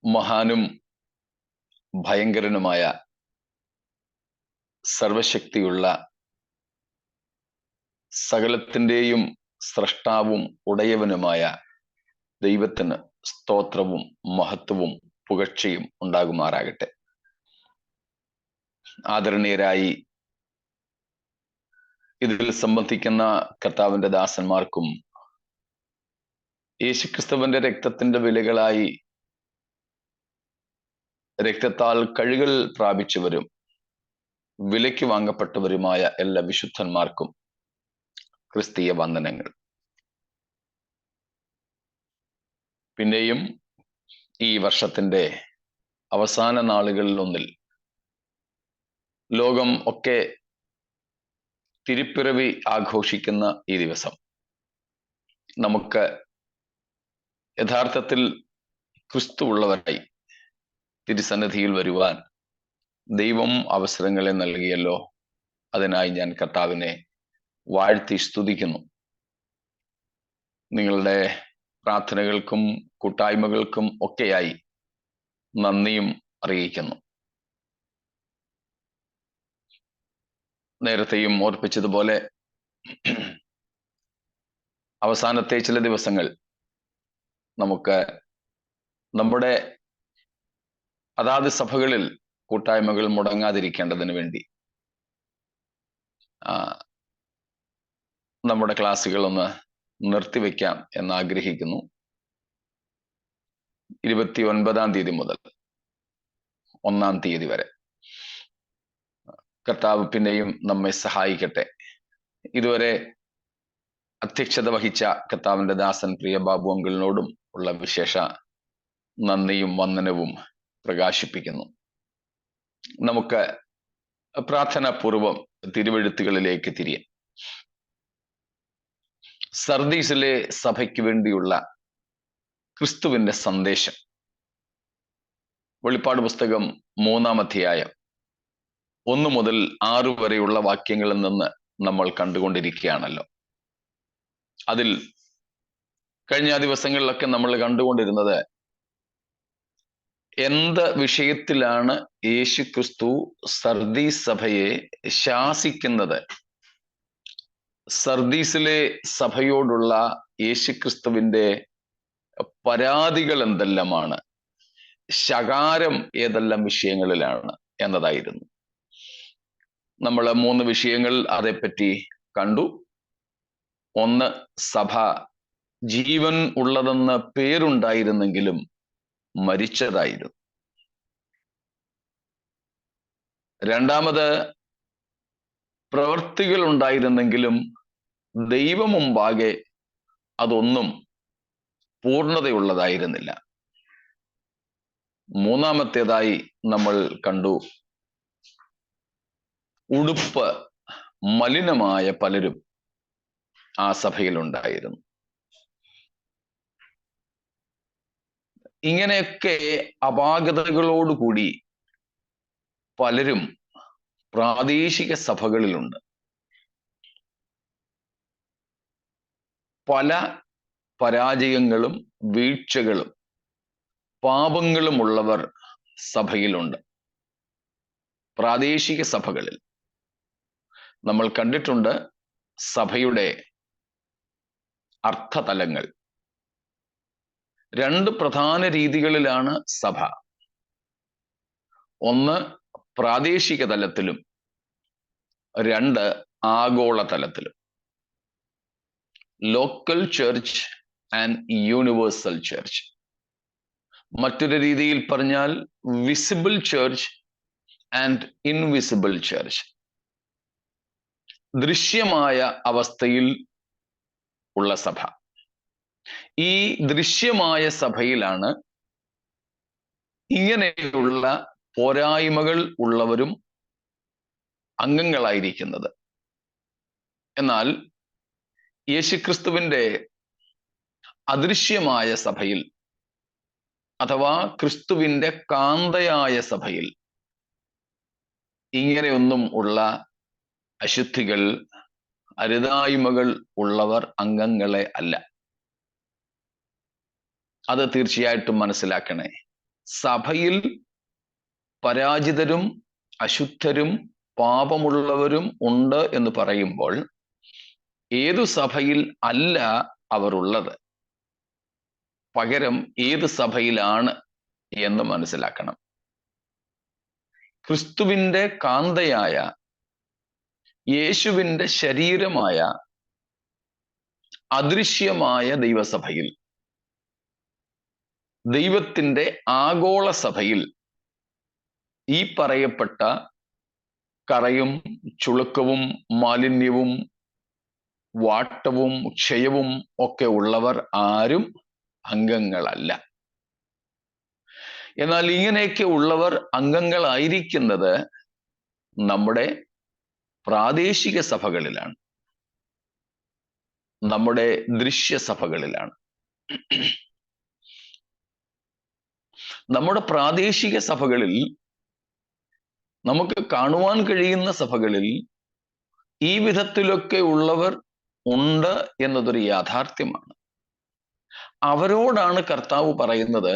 മഹാനും ഭയങ്കരനുമായ സർവശക്തിയുള്ള സകലത്തിൻ്റെയും സ്രഷ്ടാവും ഉടയവനുമായ ദൈവത്തിന് സ്തോത്രവും മഹത്വവും പുകഴ്ചയും ഉണ്ടാകുമാറാകട്ടെ. ആദരണീയരായി ഇതിൽ സംബന്ധിക്കുന്ന കർത്താവിന്റെ ദാസന്മാർക്കും യേശുക്രിസ്തുവിന്റെ രക്തത്തിന്റെ വിലകളായി രക്തത്താൽ കഴുകൽ പ്രാപിച്ചവരും വിലയ്ക്ക് വാങ്ങപ്പെട്ടവരുമായ എല്ലാ വിശുദ്ധന്മാർക്കും ക്രിസ്തീയ വന്ദനങ്ങൾ. പിന്നെയും ഈ വർഷത്തിന്റെ അവസാന നാളുകളിൽ ഒന്നിൽ ലോകം ഒക്കെ തിരുപ്പിറവി ആഘോഷിക്കുന്ന ഈ ദിവസം നമുക്ക് യഥാർത്ഥത്തിൽ ക്രിസ്തു ഉള്ളവരായി തിരുസന്നിധിയിൽ വരുവാൻ ദൈവം അവസരങ്ങളെ നൽകിയല്ലോ. അതിനായി ഞാൻ കർത്താവിനെ വാഴ്ത്തി സ്തുതിക്കുന്നു. നിങ്ങളുടെ പ്രാർത്ഥനകൾക്കും കൂട്ടായ്മകൾക്കും ഒക്കെയായി നന്ദിയും അറിയിക്കുന്നു. നേരത്തെയും ഓർപ്പിച്ചതുപോലെ അവസാനത്തെ ചില ദിവസങ്ങൾ നമുക്ക് നമ്മുടെ അതാത് സഭകളിൽ കൂട്ടായ്മകൾ മുടങ്ങാതിരിക്കേണ്ടതിന് വേണ്ടി നമ്മുടെ ക്ലാസ്സുകൾ ഒന്ന് നിർത്തിവെക്കാം എന്നാഗ്രഹിക്കുന്നു. 29-ാം തീയതി മുതൽ 1-ാം തീയതി വരെ കർത്താവ് പിന്നെയും നമ്മെ സഹായിക്കട്ടെ. ഇതുവരെ അധ്യക്ഷത വഹിച്ച കർത്താവിന്റെ ദാസൻ പ്രിയ ബാബു അങ്കിളിനോടും ഉള്ള വിശേഷ നന്ദിയും വന്ദനവും പ്രകാശിപ്പിക്കുന്നു. നമുക്ക് പ്രാർത്ഥനാപൂർവം തിരുവെഴുത്തുകളിലേക്ക് തിരിയാം. സർദീസിലെ സഭയ്ക്ക് വേണ്ടിയുള്ള ക്രിസ്തുവിന്റെ സന്ദേശം. വെളിപ്പാട് പുസ്തകം 3-ാം അധ്യായം 1 മുതൽ 6 വരെയുള്ള വാക്യങ്ങളിൽ നിന്ന് നമ്മൾ കണ്ടുകൊണ്ടിരിക്കുകയാണല്ലോ. അതിൽ കഴിഞ്ഞ ദിവസങ്ങളിലൊക്കെ നമ്മൾ കണ്ടുകൊണ്ടിരുന്നത് എന്ത് വിഷയത്തിലാണ് യേശു ക്രിസ്തു സർദീസ് സഭയെ ശാസിക്കുന്നത്, സർദീസിലെ സഭയോടുള്ള യേശുക്രിസ്തുവിന്റെ പരാതികൾ എന്തെല്ലാമാണ്, ശകാരം ഏതെല്ലാം വിഷയങ്ങളിലാണ് എന്നതായിരുന്നു. നമ്മൾ 3 വിഷയങ്ങൾ അതേപ്പറ്റി കണ്ടു. 1, സഭ ജീവൻ ഉള്ളതെന്ന് പേരുണ്ടായിരുന്നെങ്കിലും മരിച്ചതായിരുന്നു. 2, പ്രവൃത്തികൾ ഉണ്ടായിരുന്നെങ്കിലും ദൈവം മുമ്പാകെ അതൊന്നും പൂർണ്ണതയുള്ളതായിരുന്നില്ല. 3-ാമത്തേതായി നമ്മൾ കണ്ടു, ഉടുപ്പ് മലിനമായ പലരും ആ സഭയിലുണ്ടായിരുന്നു. ഇങ്ങനെയൊക്കെ അപാകതകളോടുകൂടി പലരും പ്രാദേശിക സഭകളിലുണ്ട്. പല പരാജയങ്ങളും വീഴ്ചകളും പാപങ്ങളുമുള്ളവർ സഭയിലുണ്ട്. പ്രാദേശിക സഭകളിൽ നമ്മൾ കണ്ടിട്ടുണ്ട് സഭയുടെ അർത്ഥതലങ്ങൾ. 2 പ്രധാന രീതികളിലാണ് സഭ. 1, പ്രാദേശിക തലത്തിലും 2, ആഗോള തലത്തിലും. Local church and universal church. മറ്റൊരു രീതിയിൽ പറഞ്ഞാൽ visible church and invisible church. ദൃശ്യമായ അവസ്ഥയിൽ ഉള്ള സഭ. ഈ ദൃശ്യമായ സഭയിലാണ് ഇങ്ങനെയുള്ള പോരായ്മകൾ ഉള്ളവരും അംഗങ്ങളായിരിക്കുന്നത്. എന്നാൽ യേശുക്രിസ്തുവിന്റെ അദൃശ്യമായ സഭയിൽ അഥവാ ക്രിസ്തുവിന്റെ കാന്തയായ സഭയിൽ ഇങ്ങനെയൊന്നും ഉള്ള അശുദ്ധികൾ, അരുതായ്മകൾ ഉള്ളവർ അംഗങ്ങളെ അല്ല. അത് തീർച്ചയായിട്ടും മനസ്സിലാക്കണേ. സഭയിൽ പരാജിതരും അശുദ്ധരും പാപമുള്ളവരും ഉണ്ട് എന്ന് പറയുമ്പോൾ ഏതു സഭയിൽ അല്ല അവർ ഉള്ളത്, പകരം ഏത് സഭയിലാണ് എന്ന് മനസ്സിലാക്കണം. ക്രിസ്തുവിന്റെ കാന്തയായ യേശുവിന്റെ ശരീരമായ അദൃശ്യമായ ദൈവസഭയിൽ, ദൈവത്തിന്റെ ആഗോള സഭയിൽ ഈ പറയപ്പെട്ട കറയും ചുളുക്കവും മാലിന്യവും വാട്ടവും ക്ഷയവും ഒക്കെ ഉള്ളവർ ആരും അംഗങ്ങളല്ല. എന്നാൽ ഇങ്ങനെയൊക്കെ ഉള്ളവർ അംഗങ്ങളായിരിക്കുന്നത് നമ്മുടെ പ്രാദേശിക സഭകളിലാണ്, നമ്മുടെ ദൃശ്യസഭകളിലാണ്. നമ്മുടെ പ്രാദേശിക സഭകളിൽ, നമുക്ക് കാണുവാൻ കഴിയുന്ന സഭകളിൽ ഈ വിധത്തിലൊക്കെ ഉള്ളവർ ഉണ്ട് എന്നതൊരു യാഥാർത്ഥ്യമാണ്. അവരോടാണ് കർത്താവ് പറയുന്നത്,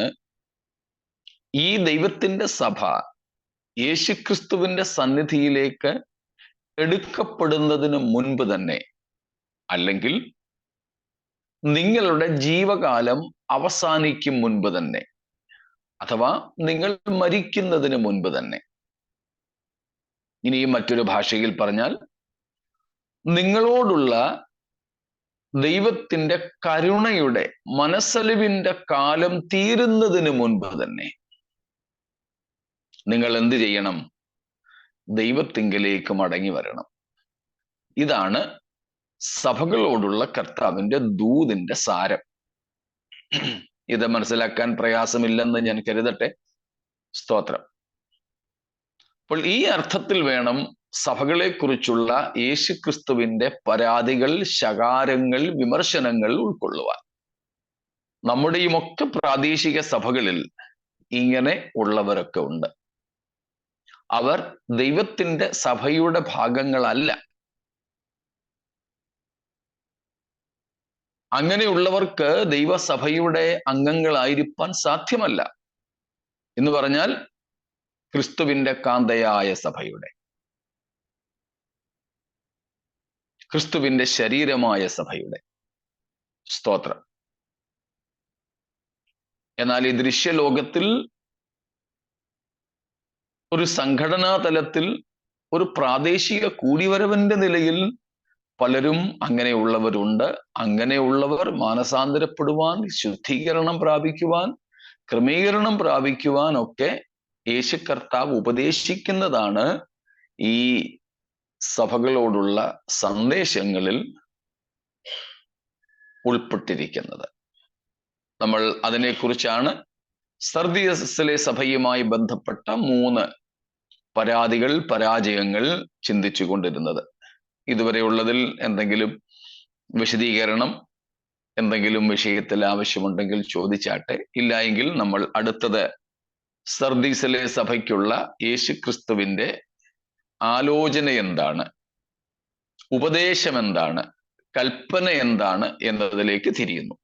ഈ ദൈവത്തിന്റെ സഭ യേശുക്രിസ്തുവിന്റെ സന്നിധിയിലേക്ക് എടുക്കപ്പെടുന്നതിന് മുൻപ് തന്നെ, അല്ലെങ്കിൽ നിങ്ങളുടെ ജീവകാലം അവസാനിക്കും മുൻപ് തന്നെ, അഥവാ നിങ്ങൾ മരിക്കുന്നതിന് മുൻപ് തന്നെ, ഇനിയും മറ്റൊരു ഭാഷയിൽ പറഞ്ഞാൽ നിങ്ങളോടുള്ള ദൈവത്തിന്റെ കരുണയുടെ മനസ്സലിവിന്റെ കാലം തീരുന്നതിന് മുൻപ് തന്നെ നിങ്ങൾ എന്ത് ചെയ്യണം? ദൈവത്തിങ്കലേക്ക് മടങ്ങി വരണം. ഇതാണ് സഭകളോടുള്ള കർത്താവിന്റെ ദൂതിന്റെ സാരം. ഇത് മനസ്സിലാക്കാൻ പ്രയാസമില്ലെന്ന് ഞാൻ കരുതട്ടെ. സ്തോത്രം. അപ്പോൾ ഈ അർത്ഥത്തിൽ വേണം സഭകളെക്കുറിച്ചുള്ള യേശുക്രിസ്തുവിന്റെ പരാതികൾ, ശകാരങ്ങൾ, വിമർശനങ്ങൾ ഉൾക്കൊള്ളുവാൻ. നമ്മുടെയുമൊക്കെ പ്രാദേശിക സഭകളിൽ ഇങ്ങനെ ഉള്ളവരൊക്കെ ഉണ്ട്. അവർ ദൈവത്തിന്റെ സഭയുടെ ഭാഗങ്ങളല്ല. അങ്ങനെയുള്ളവർക്ക് ദൈവസഭയുടെ അംഗങ്ങളായിരിക്കാൻ സാധ്യമല്ല. എന്ന് പറഞ്ഞാൽ ക്രിസ്തുവിന്റെ കാന്തയായ സഭയുടെ, ക്രിസ്തുവിന്റെ ശരീരമായ സഭയുടെ. സ്തോത്രം. എന്നാൽ ഈ ദൃശ്യലോകത്തിൽ ഒരു സംഘടനാ തലത്തിൽ, ഒരു പ്രാദേശിക കൂടിവരവിന്റെ നിലയിൽ പലരും അങ്ങനെയുള്ളവരുണ്ട്. അങ്ങനെയുള്ളവർ മാനസാന്തരപ്പെടുവാൻ, ശുദ്ധീകരണം പ്രാപിക്കുവാൻ, ക്രമീകരണം പ്രാപിക്കുവാൻ ഒക്കെ യേശു കർത്താവ് ഉപദേശിക്കുന്നതാണ് ഈ സഭകളോടുള്ള സന്ദേശങ്ങളിൽ ഉൾപ്പെട്ടിരിക്കുന്നത്. നമ്മൾ അതിനെക്കുറിച്ചാണ് സർദീസിലെ സഭയുമായി ബന്ധപ്പെട്ട 3 പരാതികൾ, പരാജയങ്ങൾ ചിന്തിച്ചു കൊണ്ടിരുന്നത്. ഇതുവരെയുള്ളതിൽ എന്തെങ്കിലും വിശദീകരണം, എന്തെങ്കിലും വിഷയത്തിൽ ആവശ്യമുണ്ടെങ്കിൽ ചോദിച്ചാട്ടെ. ഇല്ല എങ്കിൽ നമ്മൾ അടുത്തത് സർദീസിലെ സഭയ്ക്കുള്ള യേശുക്രിസ്തുവിന്റെ ആലോചന എന്താണ്, ഉപദേശം എന്താണ്, കൽപ്പന എന്താണ് എന്നതിലേക്ക് തിരിയുന്നു.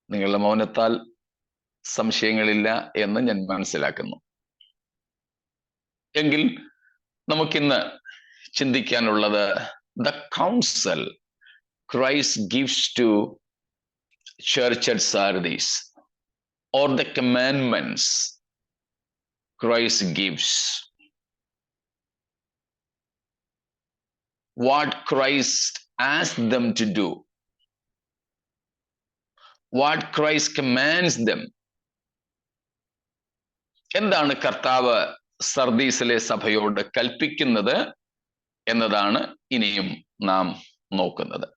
നിങ്ങളുടെ മൗനത്താൽ സംശയങ്ങളില്ല എന്ന് ഞാൻ മനസ്സിലാക്കുന്നു. എങ്കിൽ നമുക്കിന്ന് ചിന്തിക്കാനുള്ളത് the counsel Christ gives to church at Sardis, or the commandments Christ gives. What Christ asked them to do, what Christ commands them. എന്താണ് കർത്താവ് സർദീസിലെ സഭയോട് കൽപ്പിക്കുന്നത് എന്നതാണ് ഇനിയും നാം നോക്കുന്നത്.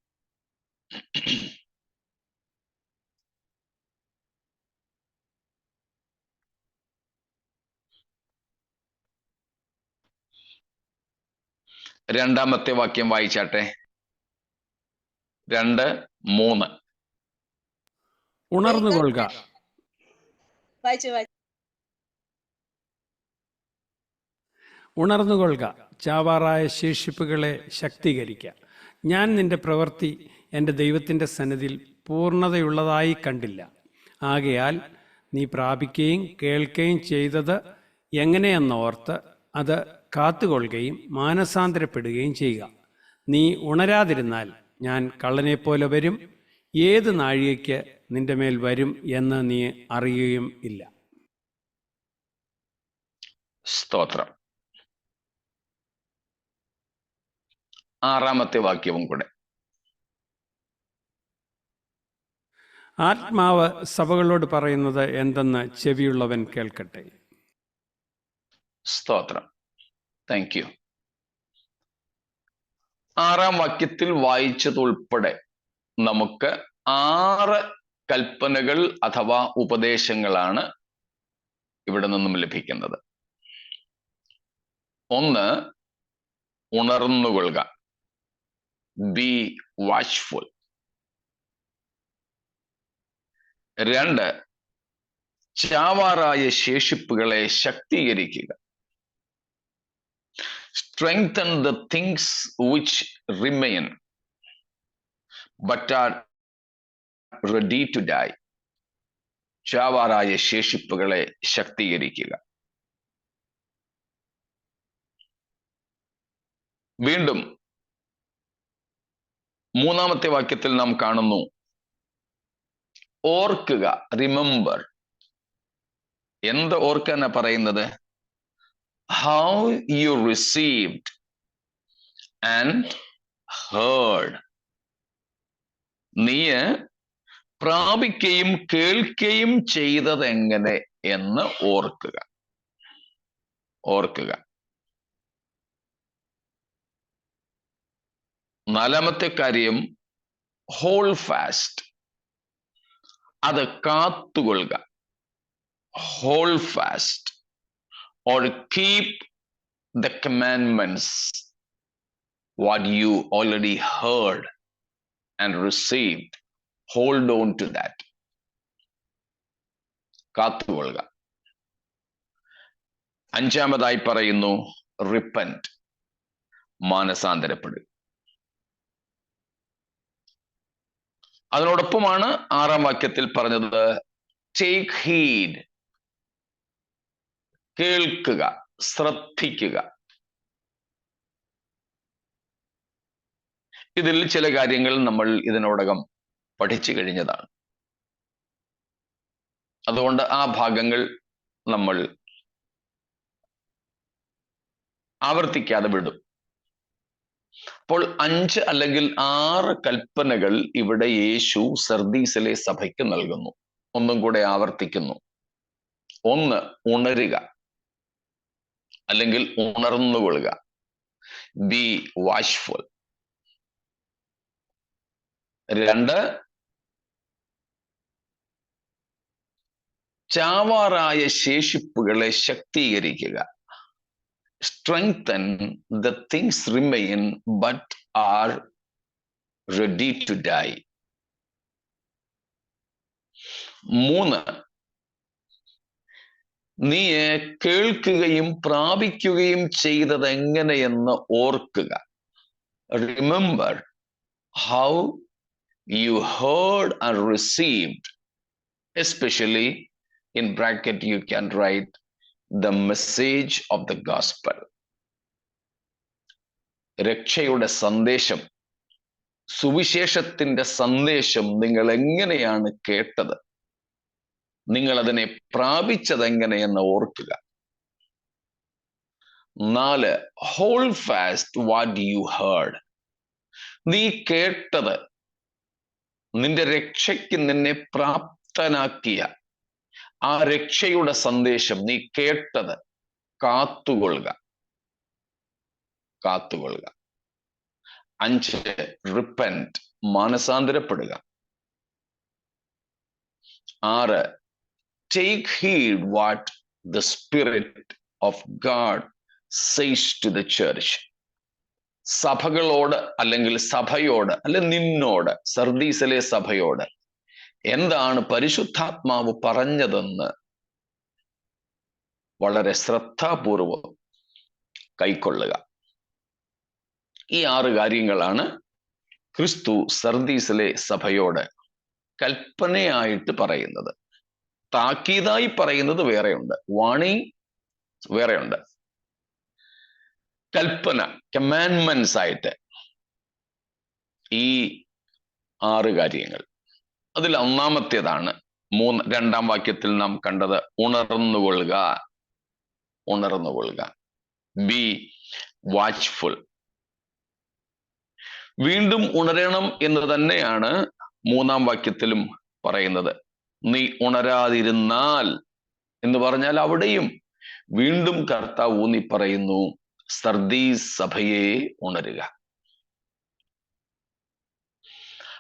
രണ്ടാമത്തെ വാക്യം വായിച്ചാട്ടെ. 2:3. ഉണർന്നുകൊള്ളുക, ഉണർന്നുകൊള്ളുക, ചാവാറായ ശേഷിപ്പുകളെ ശക്തീകരിക്കുക. ഞാൻ നിന്റെ പ്രവൃത്തി എൻ്റെ ദൈവത്തിൻ്റെ സന്നിധിയിൽ പൂർണ്ണതയുള്ളതായി കണ്ടില്ല. ആകയാൽ നീ പ്രാപിക്കുകയും കേൾക്കുകയും ചെയ്തത് എങ്ങനെയെന്നോർത്ത് അത് കാത്തുകൊള്ളുകയും മാനസാന്തരപ്പെടുകയും ചെയ്യുക. നീ ഉണരാതിരുന്നാൽ ഞാൻ കള്ളനെപ്പോലെ വരും. ഏത് നാഴികയ്ക്ക് നിന്റെ മേൽ വരും എന്ന് നീ അറിയുകയും ഇല്ല. സ്തോത്രം. ആറാമത്തെ വാക്യവും കൂടെ. ആത്മാവ് സഭകളോട് പറയുന്നത് എന്തെന്ന് ചെവിയുള്ളവൻ കേൾക്കട്ടെ. സ്തോത്രം. Thank you. ആറാം വാക്യത്തിൽ വായിച്ചതുൾപ്പെടെ നമുക്ക് 6 കൽപ്പനകൾ അഥവാ ഉപദേശങ്ങളാണ് ഇവിടെ നിന്നും ലഭിക്കുന്നത്. 1, ഉണർന്നുകൊള്ളുക, ബി വാച്ച്ഫുൾ. 2, ചാവാറായ ശേഷിപ്പുകളെ ശക്തീകരിക്കുക, strengthen the things which remain but are ready to die. ചാവാറായ ശേഷിപ്പുകളെ ശക്തീകരിക്കുക. വീണ്ടും 3-ാമത്തെ വാക്യത്തിൽ നാം കാണുന്നു, ഓർക്കുക, റിമെമ്പർ. എന്ത് ഓർക്കാനാ പറയുന്നത്? How you received and heard. നീ പ്രാപിക്കുകയും കേൾക്കുകയും ചെയ്തത് എങ്ങനെ എന്ന് ഓർക്കുക. ഓർക്കുക. 4-ാമത്തെ കാര്യം, ഹോൾ ഫാസ്റ്റ്. അത് കാത്തുകൊള്ളുക. Hold fast or keep the commandments what you already heard and received. Hold on to that. കാത്തുകൊള്ളുക. 5-ാമതായി പറയുന്നു, repent, മാനസാന്തരപ്പെടുക. അതിനോടൊപ്പമാണ് 6-ാം വാക്യത്തിൽ പറഞ്ഞത്, take heed, കേൾക്കുക, ശ്രദ്ധിക്കുക. ഇതിൽ ചില കാര്യങ്ങൾ നമ്മൾ ഇതിനോടകം പഠിച്ചു കഴിഞ്ഞതാണ്. അതുകൊണ്ട് ആ ഭാഗങ്ങൾ നമ്മൾ ആവർത്തിക്കാതെ വിടും. അപ്പോൾ 5 അല്ലെങ്കിൽ 6 കൽപ്പനകൾ ഇവിടെ യേശു സർദീസിലെ സഭയ്ക്ക് നൽകുന്നു. ഒന്നും കൂടെ ആവർത്തിക്കുന്നു. 1, ഉണരുക അല്ലെങ്കിൽ ഉണർന്നുകൊള്ളുക, ബി വാച്ച്ഫുൾ. 2, ചാവാറായ ശേഷിപ്പുകളെ ശക്തീകരിക്കുക, strengthen the things remain but are ready to die. 3, നീ കേൾക്കുകയും പ്രാപിക്കുകയും ചെയ്തത് എങ്ങനെയെന്ന് ഓർക്കുക. Remember how you heard and received. Especially in bracket you can write the message of the gospel. രക്ഷയുടെ സന്ദേശം, സുവിശേഷത്തിന്റെ സന്ദേശം നിങ്ങൾ എങ്ങനെയാണ് കേട്ടത്, നിങ്ങൾ അതിനെ പ്രാപിച്ചത് എങ്ങനെയെന്ന് ഓർക്കുക. 4, hold fast what you heard. നീ കേട്ടത്, നിന്റെ രക്ഷയ്ക്ക് നിന്നെ പ്രാപ്തനാക്കിയ ആ രക്ഷയുടെ സന്ദേശം, നീ കേട്ടത് കാത്തുകൊള്ളുക. കാത്തുകൊള്ളുക. 5, repent, മാനസാന്തരപ്പെടുക. 6, take heed what the Spirit of God says to the church. സഭകളോട് അല്ലെങ്കിൽ സഭയോട് അല്ലെ നിന്നോട്, സർദീസിലെ സഭയോട് എന്താണ് പരിശുദ്ധാത്മാവ് പറഞ്ഞതെന്ന് വളരെ ശ്രദ്ധാപൂർവം കൈക്കൊള്ളുക. ഈ 6 കാര്യങ്ങളാണ് ക്രിസ്തു സർദീസിലെ സഭയോട് കൽപ്പനയായിട്ട് പറയുന്നത്. താക്കീതായി പറയുന്നത് വേറെയുണ്ട്, വാണിംഗ് വേറെയുണ്ട്. കൽപ്പന, കമാൻഡ്മെന്റ്സ് ആയിട്ട് ഈ 6 കാര്യങ്ങൾ. അതിൽ ഒന്നാമത്തേതാണ് 2-ാം വാക്യത്തിൽ നാം കണ്ടത്, ഉണർന്നുകൊള്ളുക. ഉണർന്നുകൊള്ളുക, ബി വാച്ച്ഫുൾ. വീണ്ടും ഉണരണം എന്ന് തന്നെയാണ് 3-ാം വാക്യത്തിലും പറയുന്നത്. നീ ഉണരാതിരുന്നാൽ എന്ന് പറഞ്ഞാൽ അവിടെയും വീണ്ടും കർത്താവ് ഊന്നി പറയുന്നു, സർദീസ് സഭയെ ഉണരുക.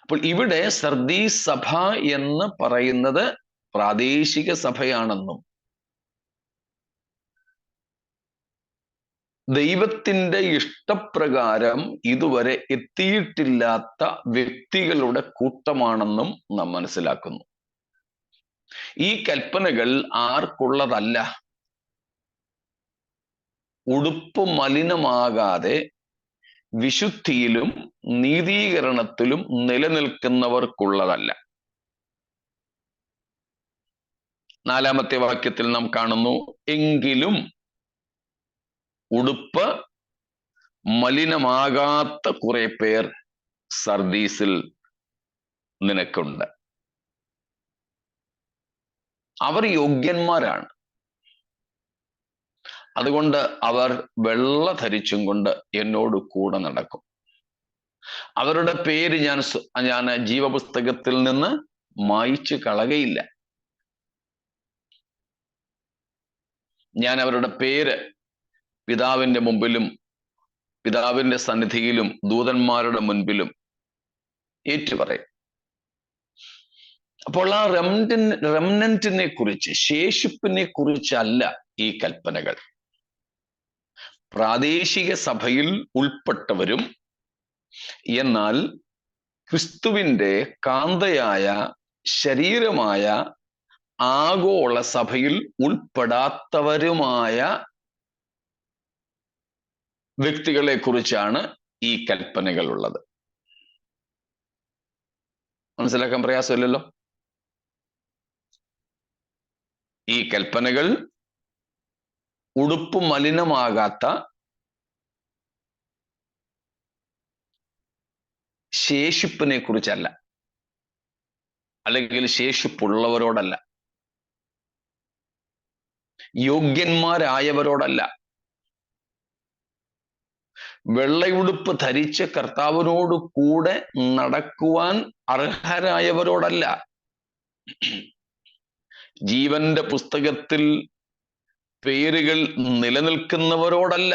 അപ്പോൾ ഇവിടെ സർദീസ് സഭ എന്ന് പറയുന്നത് പ്രാദേശിക സഭയാണെന്നും ദൈവത്തിന്റെ ഇഷ്ടപ്രകാരം ഇതുവരെ എത്തിയിട്ടില്ലാത്ത വ്യക്തികളുടെ കൂട്ടമാണെന്നും നാം മനസ്സിലാക്കുന്നു. ഈ കൽപ്പനകൾ ആർക്കുള്ളതല്ല? ഉടുപ്പ് മലിനമാകാതെ വിശുദ്ധിയിലും നീതീകരണത്തിലും നിലനിൽക്കുന്നവർക്കുള്ളതല്ല. 4-ാമത്തെ വാക്യത്തിൽ നാം കാണുന്നു, എങ്കിലും ഉടുപ്പ് മലിനമാകാത്ത കുറെ പേർ സർദീസിൽ നിനക്കുണ്ട്. അവർ യോഗ്യന്മാരാണ്. അതുകൊണ്ട് അവർ വെള്ള ധരിച്ചും കൊണ്ട് എന്നോട് കൂടെ നടക്കും. അവരുടെ പേര് ഞാൻ ജീവപുസ്തകത്തിൽ നിന്ന് മായ്ച്ചു കളകയില്ല. ഞാൻ അവരുടെ പേര് പിതാവിന്റെ മുമ്പിലും പിതാവിന്റെ സന്നിധിയിലും ദൂതന്മാരുടെ മുൻപിലും ഏറ്റുപറയും. അപ്പോൾ ആ റെമനന്റിനെ കുറിച്ച്, ശേഷിപ്പിനെ കുറിച്ചല്ല ഈ കൽപ്പനകൾ. പ്രാദേശിക സഭയിൽ ഉൾപ്പെട്ടവരും എന്നാൽ ക്രിസ്തുവിന്റെ കാന്തയായ ശരീരമായ ആഗോള സഭയിൽ ഉൾപ്പെടാത്തവരുമായ വ്യക്തികളെ കുറിച്ചാണ് ഈ കൽപ്പനകൾ ഉള്ളത്. മനസ്സിലാക്കാൻ പ്രയാസമില്ലല്ലോ. ഈ കൽപ്പനകൾ ഉടുപ്പ് മലിനമാകാത്ത ശേഷിപ്പിനെ കുറിച്ചല്ല, അല്ലെങ്കിൽ ശേഷിപ്പുള്ളവരോടല്ല, യോഗ്യന്മാരായവരോടല്ല, വെള്ളയുടുപ്പ് ധരിച്ച് കർത്താവിനോട് കൂടെ നടക്കുവാൻ അർഹരായവരോടല്ല, ജീവന്റെ പുസ്തകത്തിൽ പേരുകൾ നിലനിൽക്കുന്നവരോടല്ല.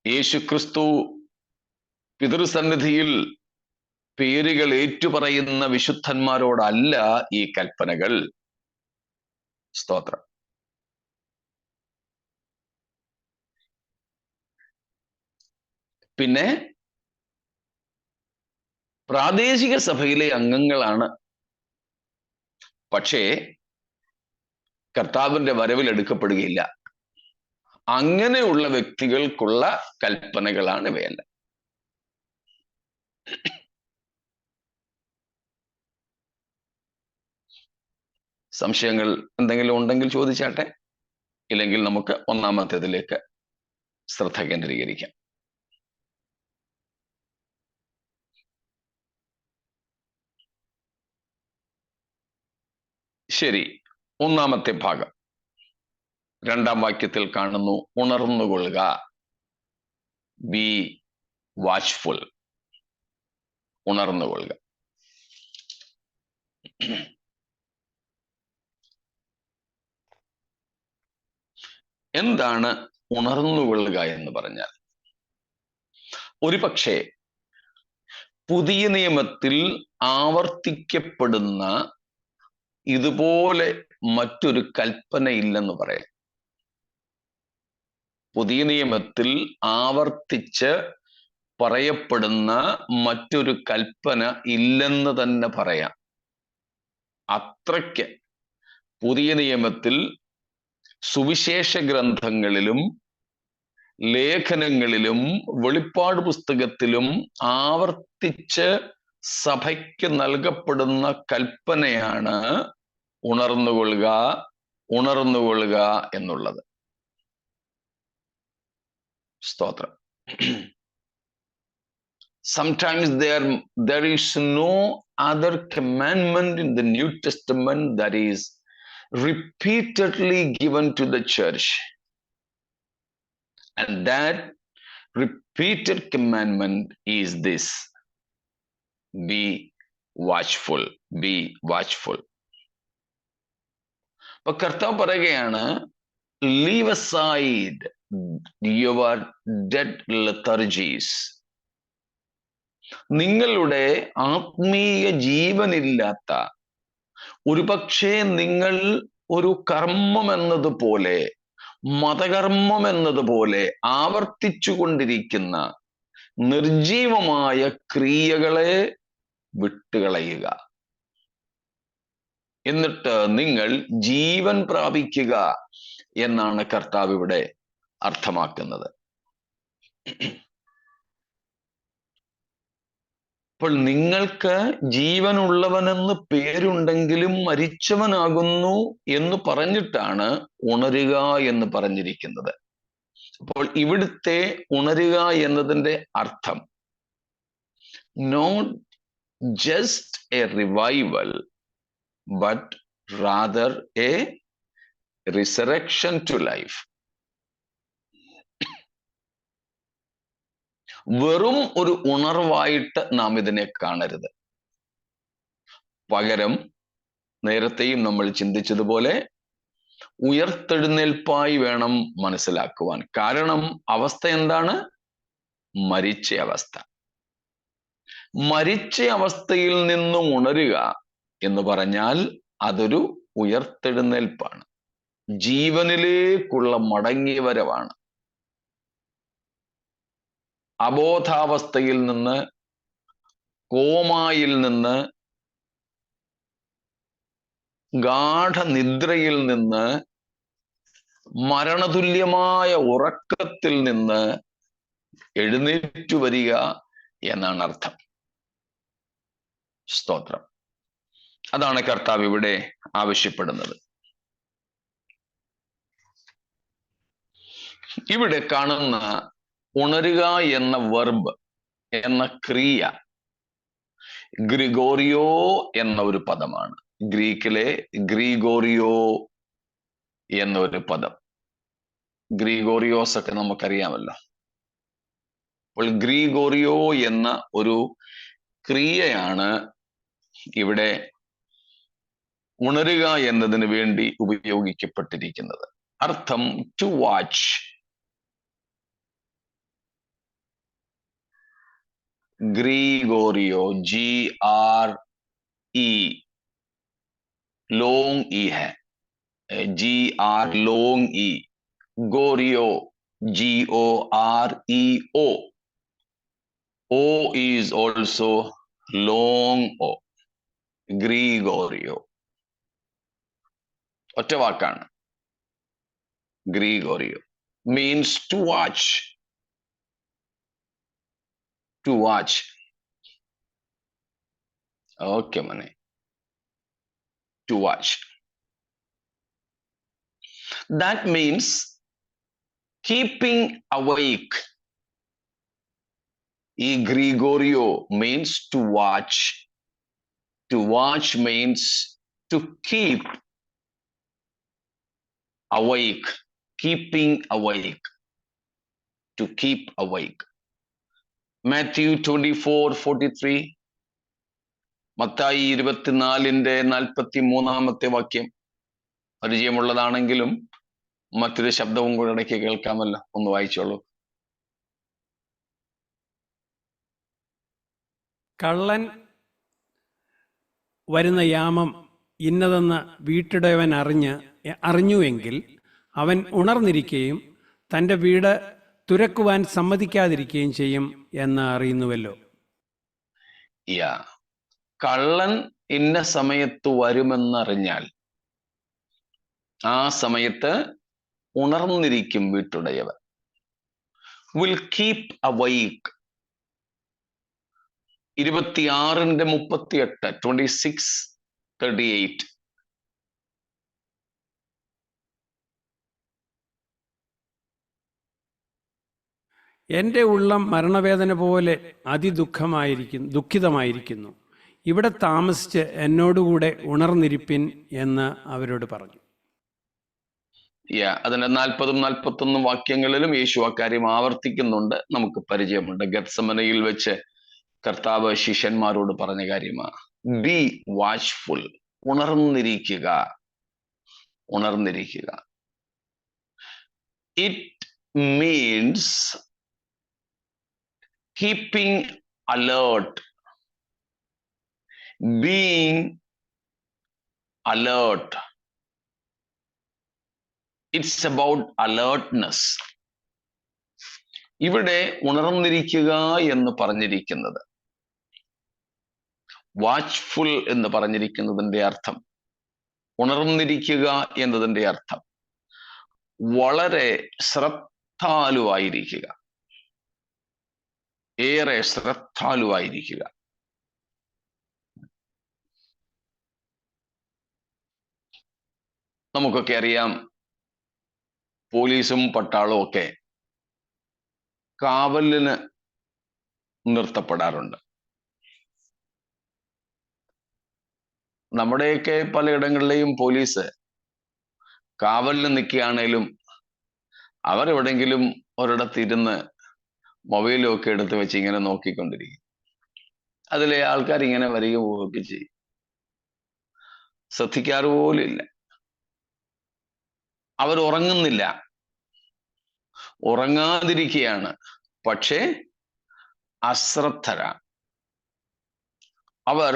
യേശുക്രിസ്തു പിതൃസന്നിധിയിൽ പേരുകൾ ഏറ്റുപറയുന്ന വിശുദ്ധന്മാരോടല്ല ഈ കൽപ്പനകൾ. സ്തോത്രം. പിന്നെ പ്രാദേശിക സഭയിലെ അംഗങ്ങളാണ്, പക്ഷേ കർത്താവിന്റെ വരവിൽ എടുക്കപ്പെടുകയില്ല. അങ്ങനെയുള്ള വ്യക്തികൾക്കുള്ള കൽപ്പനകളാണ് ഇവയല്ല. സംശയങ്ങൾ എന്തെങ്കിലും ഉണ്ടെങ്കിൽ ചോദിച്ചാട്ടെ, ഇല്ലെങ്കിൽ നമുക്ക് ഒന്നാമത്തേതിലേക്ക് ശ്രദ്ധ കേന്ദ്രീകരിക്കാം. ശരി, ഒന്നാമത്തെ ഭാഗം 2-ാം വാക്യത്തിൽ കാണുന്നു, ഉണർന്നുകൊള്ളുക, ബി വാച്ച്ഫുൾ. ഉണർന്നുകൊള്ളുക. എന്താണ് ഉണർന്നുകൊള്ളുക എന്ന് പറഞ്ഞാൽ? ഒരുപക്ഷെ പുതിയ നിയമത്തിൽ ആവർത്തിക്കപ്പെടുന്ന ഇതുപോലെ മറ്റൊരു കൽപ്പന ഇല്ലെന്ന് പറയാം. പുതിയ നിയമത്തിൽ ആവർത്തിച്ച് പറയപ്പെടുന്ന മറ്റൊരു കൽപ്പന ഇല്ലെന്ന് തന്നെ പറയാം. അത്രയ്ക്ക് പുതിയ നിയമത്തിൽ സുവിശേഷ ഗ്രന്ഥങ്ങളിലും ലേഖനങ്ങളിലും വെളിപ്പാട് പുസ്തകത്തിലും ആവർത്തിച്ച് സഭയ്ക്ക് നൽകപ്പെടുന്ന കൽപ്പനയാണ് ഉണർന്നുകൊള്ളുക, ഉണർന്നുകൊള്ളുക എന്നുള്ളത്. സ്തോത്രം. Sometimes there is no other commandment in the New Testament that is repeatedly given to the church. And that repeated commandment is this: be watchful, be watchful. അപ്പൊ കർത്താവ് പറയുകയാണ്, leave aside your dead lethargies. നിങ്ങളുടെ ആത്മീയ ജീവനില്ലാത്ത, ഒരുപക്ഷെ നിങ്ങൾ ഒരു കർമ്മം എന്നതുപോലെ, മതകർമ്മം എന്നതുപോലെ ആവർത്തിച്ചു കൊണ്ടിരിക്കുന്ന നിർജീവമായ ക്രിയകളെ വിട്ടുകളയുക. എന്നിട്ട് നിങ്ങൾ ജീവൻ പ്രാപിക്കുക എന്നാണ് കർത്താവ് ഇവിടെ അർത്ഥമാക്കുന്നത്. അപ്പോൾ നിങ്ങൾക്ക് ജീവനുള്ളവനെന്ന് പേരുണ്ടെങ്കിലും മരിച്ചവനാകുന്നു എന്ന് പറഞ്ഞിട്ടാണ് ഉണരുക എന്ന് പറഞ്ഞിരിക്കുന്നത്. അപ്പോൾ ഇവിടുത്തെ ഉണരുക എന്നതിൻ്റെ അർത്ഥം not just a revival but rather a resurrection to life. വെറും ഒരു ഉണർവായിട്ട് നാം ഇതിനെ കാണരുത്. പകരം നേരത്തെയും നമ്മൾ ചിന്തിച്ചതുപോലെ ഉയർത്തെഴുന്നേൽപ്പായി വേണം മനസ്സിലാക്കുവാൻ. കാരണം അവസ്ഥ എന്താണ്? മരിച്ച അവസ്ഥ. മരിച്ച അവസ്ഥയിൽ നിന്നും ഉണരുക എന്ന് പറഞ്ഞാൽ അതൊരു ഉയർത്തെഴുന്നേൽപ്പാണ്, ജീവനിലേക്കുള്ള മടങ്ങിവരവാണ്. അബോധാവസ്ഥയിൽ നിന്ന്, കോമായിൽ നിന്ന്, ഗാഠനിദ്രയിൽ നിന്ന്, മരണതുല്യമായ ഉറക്കത്തിൽ നിന്ന് എഴുന്നേറ്റു വരിക എന്നാണ് അർത്ഥം. സ്തോത്രം. അതാണ് കർത്താവ് ഇവിടെ ആവശ്യപ്പെടുന്നത്. ഇവിടെ കാണുന്ന ഉണരുക എന്ന വെർബ്, എന്ന ക്രിയ ഗ്രിഗോറിയോ എന്ന ഒരു പദമാണ്. ഗ്രീക്കിലെ ഗ്രിഗോറിയോ എന്നൊരു പദം. ഗ്രിഗോറിയോസ് ഒക്കെ നമുക്കറിയാമല്ലോ. അപ്പോൾ ഗ്രിഗോറിയോ എന്ന ഒരു ക്രിയയാണ് ഇവിടെ ഉണരുക എന്നതിന് വേണ്ടി ഉപയോഗിക്കപ്പെട്ടിരിക്കുന്നത്. അർത്ഥം ടു വാച്ച്. ग्रीगोरियो, GRE, लॉन्ग ई है, GR long E, गोरियो GOREO, O is also long O, ഗ്രീഗോറിയോ. ഒറ്റ വാക്കാണ്. ഗ്രീഗോറിയോ means to watch. To watch. Okay, money. To watch. That means keeping awake. E Gregorio means to watch. To watch means to keep awake. Keeping awake. To keep awake. Matthew 24:43, Mathai 24:43 വാക്യം പരിചയമുള്ളതാണെങ്കിലും മറ്റൊരു ശബ്ദവും കൂടെ ഇടയ്ക്ക് കേൾക്കാമല്ലോ. ഒന്ന് വായിച്ചോളൂ. കള്ളൻ വരുന്ന യാമം ഇന്നതെന്ന് വീട്ടുടയവൻ അറിഞ്ഞുവെങ്കിൽ അവൻ ഉണർന്നിരിക്കുകയും തൻ്റെ വീട് തുരക്കുവാൻ സമ്മതിക്കാതിരിക്കുകയും ചെയ്യും എന്ന് അറിയുന്നുവല്ലോ. കള്ളൻ ഇന്ന സമയത്ത് വരുമെന്നറിഞ്ഞാൽ ആ സമയത്ത് ഉണർന്നിരിക്കും വീട്ടുടയവൻ. Will keep അവൈക്ക്. 26:38, 26:38. എൻ്റെ ഉള്ളം മരണവേദന പോലെ ദുഃഖിതമായിരിക്കുന്നു. ഇവിടെ താമസിച്ച് എന്നോടുകൂടെ ഉണർന്നിരിപ്പിൻ എന്ന് അവരോട് പറഞ്ഞു. അതിന്റെ 40 41 വാക്യങ്ങളിലും യേശു അക്കാര്യം ആവർത്തിക്കുന്നുണ്ട്, നമുക്ക് പരിചയമുണ്ട്. ഗത്സമനയിൽ വെച്ച് കർത്താവ് ശിഷ്യന്മാരോട് പറഞ്ഞ കാര്യമാണ്, ബി വാച്ച്ഫുൾ, ഉണർന്നിരിക്കുക, ഉണർന്നിരിക്കുക. It means keeping alert, being alert. It's about alertness. ഇവിടെ ഉണർന്നിരിക്കുക എന്ന് പറഞ്ഞിരിക്കുന്നത്, വാച്ച്ഫുൾ എന്ന് പറഞ്ഞിരിക്കുന്നതിൻ്റെ അർത്ഥം, ഉണർന്നിരിക്കുക എന്നതിൻ്റെ അർത്ഥം വളരെ ശ്രദ്ധാലുവായിരിക്കുക, ഏറെ ശ്രദ്ധാലുവായിരിക്കുക. നമുക്കൊക്കെ അറിയാം, പോലീസും പട്ടാളവും ഒക്കെ കാവലിന് നിർത്തപ്പെടാറുണ്ട്. നമ്മുടെയൊക്കെ പലയിടങ്ങളിലെയും പോലീസ് കാവലിന് നിൽക്കുകയാണേലും അവരെവിടെങ്കിലും ഒരിടത്തിരുന്ന് മൊബൈലും ഒക്കെ എടുത്ത് വെച്ച് ഇങ്ങനെ നോക്കിക്കൊണ്ടിരിക്കും. അതിലെ ആൾക്കാർ ഇങ്ങനെ വരിക പോവുകയൊക്കെ ചെയ്യും, ശ്രദ്ധിക്കാറ് പോലും ഇല്ല. അവർ ഉറങ്ങുന്നില്ല, ഉറങ്ങാതിരിക്കുകയാണ്, പക്ഷേ അശ്രദ്ധരാണ്. അവർ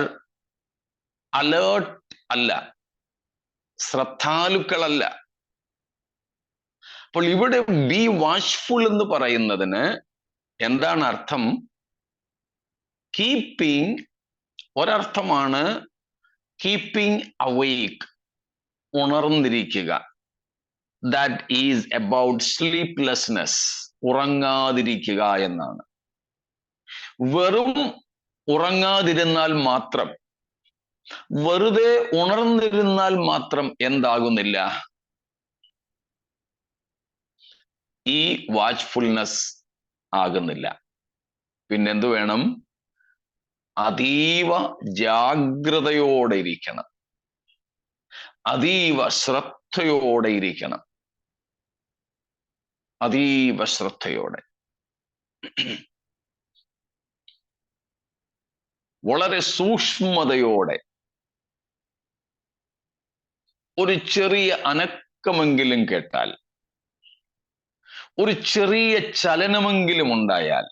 അലേർട്ട് അല്ല, ശ്രദ്ധാലുക്കളല്ല. അപ്പോൾ ഇവിടെ ബി വാച്ച്ഫുൾ എന്ന് പറയുന്നതിന് എന്താണ് അർത്ഥം? കീപ്പിംഗ് ഒരർത്ഥമാണ്, കീപ്പിംഗ് അവൈക്ക്, ഉണർന്നിരിക്കുക. ദാറ്റ് ഈസ് അബൌട്ട് സ്ലീപ്ലെസ്നെസ്, ഉറങ്ങാതിരിക്കുക എന്നാണ്. വെറും ഉറങ്ങാതിരുന്നാൽ മാത്രം, വെറുതെ ഉണർന്നിരുന്നാൽ മാത്രം എന്താകുന്നില്ല? ഈ വാച്ച്ഫുൾനെസ് ആകുന്നില്ല. പിന്നെന്തു വേണം? അതീവ ജാഗ്രതയോടെ ഇരിക്കണം, അതീവ ശ്രദ്ധയോടെ ഇരിക്കണം, അതീവ ശ്രദ്ധയോടെ, വളരെ സൂക്ഷ്മതയോടെ. ഒരു ചെറിയ അനക്കമെങ്കിലും കേട്ടാൽ, ഒരു ചെറിയ ചലനമെങ്കിലും ഉണ്ടായാൽ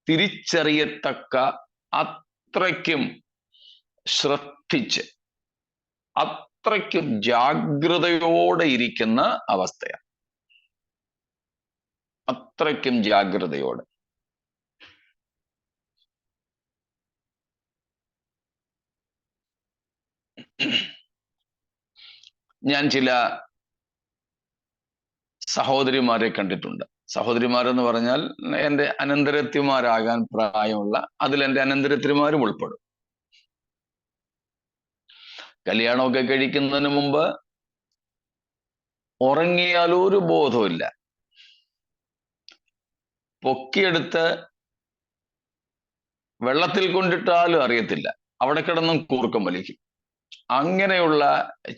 തിരിച്ചറിയത്തക്ക അത്രയ്ക്കും ശ്രദ്ധിച്ച്, അത്രയ്ക്കും ജാഗ്രതയോടെ ഇരിക്കുന്ന അവസ്ഥയാണ്. അത്രയ്ക്കും ജാഗ്രതയോടെ. ഞാൻ ചില സഹോദരിമാരെ കണ്ടിട്ടുണ്ട്. സഹോദരിമാരെന്ന് പറഞ്ഞാൽ എൻ്റെ അനന്തരത്തിമാരാകാൻ പ്രായമുള്ള, അതിൽ എൻ്റെ അനന്തരത്തിമാരും ഉൾപ്പെടും. കല്യാണമൊക്കെ കഴിക്കുന്നതിന് മുമ്പ് ഉറങ്ങിയാൽ ഒരു ബോധവുമില്ല, പൊക്കിയെടുത്ത് വെള്ളത്തിൽ കൊണ്ടിട്ടാലും അറിയത്തില്ല, അവിടെ കിടന്നും കൂർക്കം വലിക്കും. അങ്ങനെയുള്ള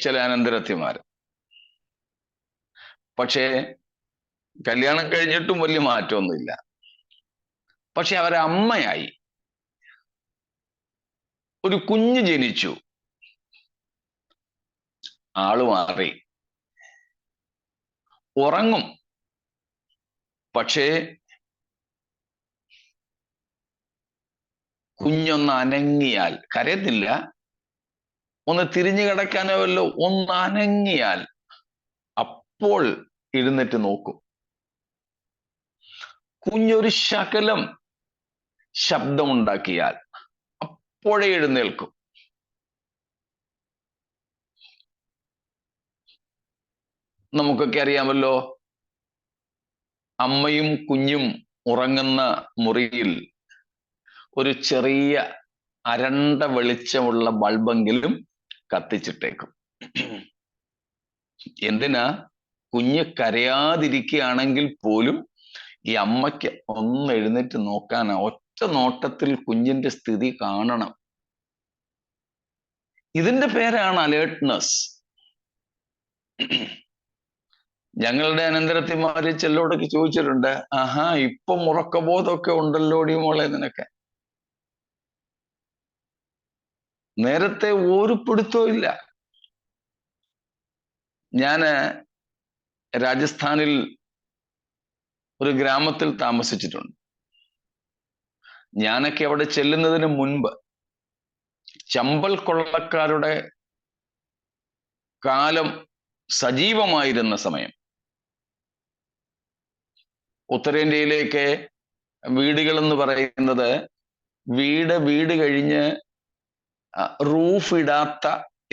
ചില അനന്തരത്തിമാർ. പക്ഷേ കല്യാണം കഴിഞ്ഞിട്ടും വലിയ മാറ്റമൊന്നുമില്ല. പക്ഷെ അവരെ അമ്മയായി, ഒരു കുഞ്ഞ് ജനിച്ചു, ആള് മാറി. ഉറങ്ങും, പക്ഷേ കുഞ്ഞൊന്ന് അനങ്ങിയാൽ, കരയത്തില്ല, ഒന്ന് തിരിഞ്ഞു കിടക്കാനോ വല്ലോ ഒന്ന് അനങ്ങിയാൽ അപ്പോൾ എഴുന്നേറ്റ് നോക്കും. കുഞ്ഞൊരു ശകലം ശബ്ദമുണ്ടാക്കിയാൽ അപ്പോഴേ എഴുന്നേൽക്കും. നമുക്കൊക്കെ അറിയാമല്ലോ, അമ്മയും കുഞ്ഞും ഉറങ്ങുന്ന മുറിയിൽ ഒരു ചെറിയ അരണ്ട വെളിച്ചമുള്ള ബൾബെങ്കിലും കത്തിച്ചിട്ടേക്കും. എന്തിനാ? കുഞ്ഞ് കരയാതിരിക്കുകയാണെങ്കിൽ പോലും ഈ അമ്മയ്ക്ക് ഒന്ന് എഴുന്നേറ്റ് നോക്കാനാ, ഒറ്റ നോട്ടത്തിൽ കുഞ്ഞിന്റെ സ്ഥിതി കാണണം. ഇതിന്റെ പേരാണ് അലേർട്ട്നെസ്. ഞങ്ങളുടെ അനന്തരത്തിമാര് ചെല്ലോടൊക്കെ ചോദിച്ചിട്ടുണ്ട്, ആഹാ ഇപ്പം ഉറക്കബോധമൊക്കെ ഉണ്ടല്ലോടി മോളെ നിനക്ക്. നേരത്തെ ഒരു പിടുത്തവും ഇല്ല. ഞാന് രാജസ്ഥാനിൽ ഒരു ഗ്രാമത്തിൽ താമസിച്ചിട്ടുണ്ട്. ഞാനൊക്കെ അവിടെ ചെല്ലുന്നതിന് മുൻപ് ചമ്പൽ കൊള്ളക്കാരുടെ കാലം സജീവമായിരുന്ന സമയം, ഉത്തരേന്ത്യയിലേക്ക് വീടുകൾ എന്ന് പറയുന്നത് വീട് കഴിഞ്ഞ് റൂഫ് ഇടാത്ത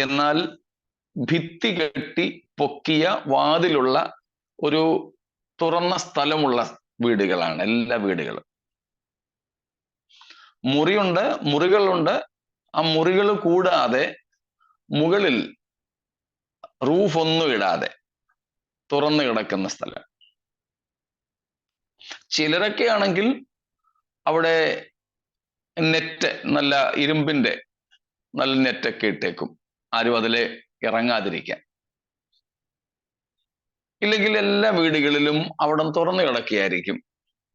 എന്നാൽ ഭിത്തി കെട്ടി പൊക്കിയ വാതിലുള്ള ഒരു തുറന്ന സ്ഥലമുള്ള വീടുകളാണ് എല്ലാ വീടുകളും. മുറികളുണ്ട്. ആ മുറികൾ കൂടാതെ മുകളിൽ റൂഫ് ഒന്നും ഇടാതെ തുറന്നു കിടക്കുന്ന സ്ഥലം. ചിലരൊക്കെ ആണെങ്കിൽ അവിടെ നെറ്റ്, നല്ല ഇരുമ്പിന്റെ നല്ല നെറ്റൊക്കെ ഇട്ടേക്കും, ആരും അതിലെ ഇറങ്ങാതിരിക്കാൻ. ഇല്ലെങ്കിൽ എല്ലാ വീടുകളിലും അവിടെ തുറന്നു കിടക്കുകയായിരിക്കും,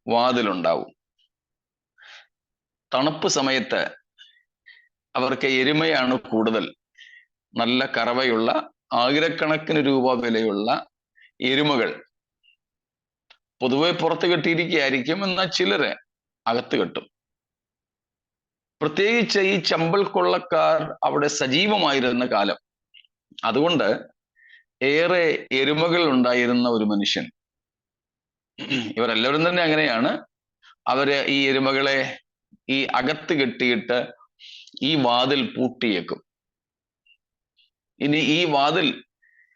വാതിലുണ്ടാവും. തണുപ്പ് സമയത്ത് അവർക്ക് എരുമയാണ് കൂടുതൽ. നല്ല കറവയുള്ള 1000കണക്കിന് രൂപ വിലയുള്ള എരുമകൾ പൊതുവെ പുറത്ത് കെട്ടിയിരിക്കുകയായിരിക്കും, എന്നാൽ ചിലര് അകത്ത് കെട്ടും. പ്രത്യേകിച്ച് ഈ ചമ്പൽ കൊള്ളക്കാർ അവിടെ സജീവമായിരുന്ന കാലം. അതുകൊണ്ട് ഏറെ എരുമകൾ ഉണ്ടായിരുന്ന ഒരു മനുഷ്യൻ. ഇവരെല്ലാവരും തന്നെ അങ്ങനെയാണ്. അവര് ഈ എരുമകളെ ഈ അകത്ത് കെട്ടിയിട്ട് ഈ വാതിൽ പൂട്ടിയേക്കും. ഇനി ഈ വാതിൽ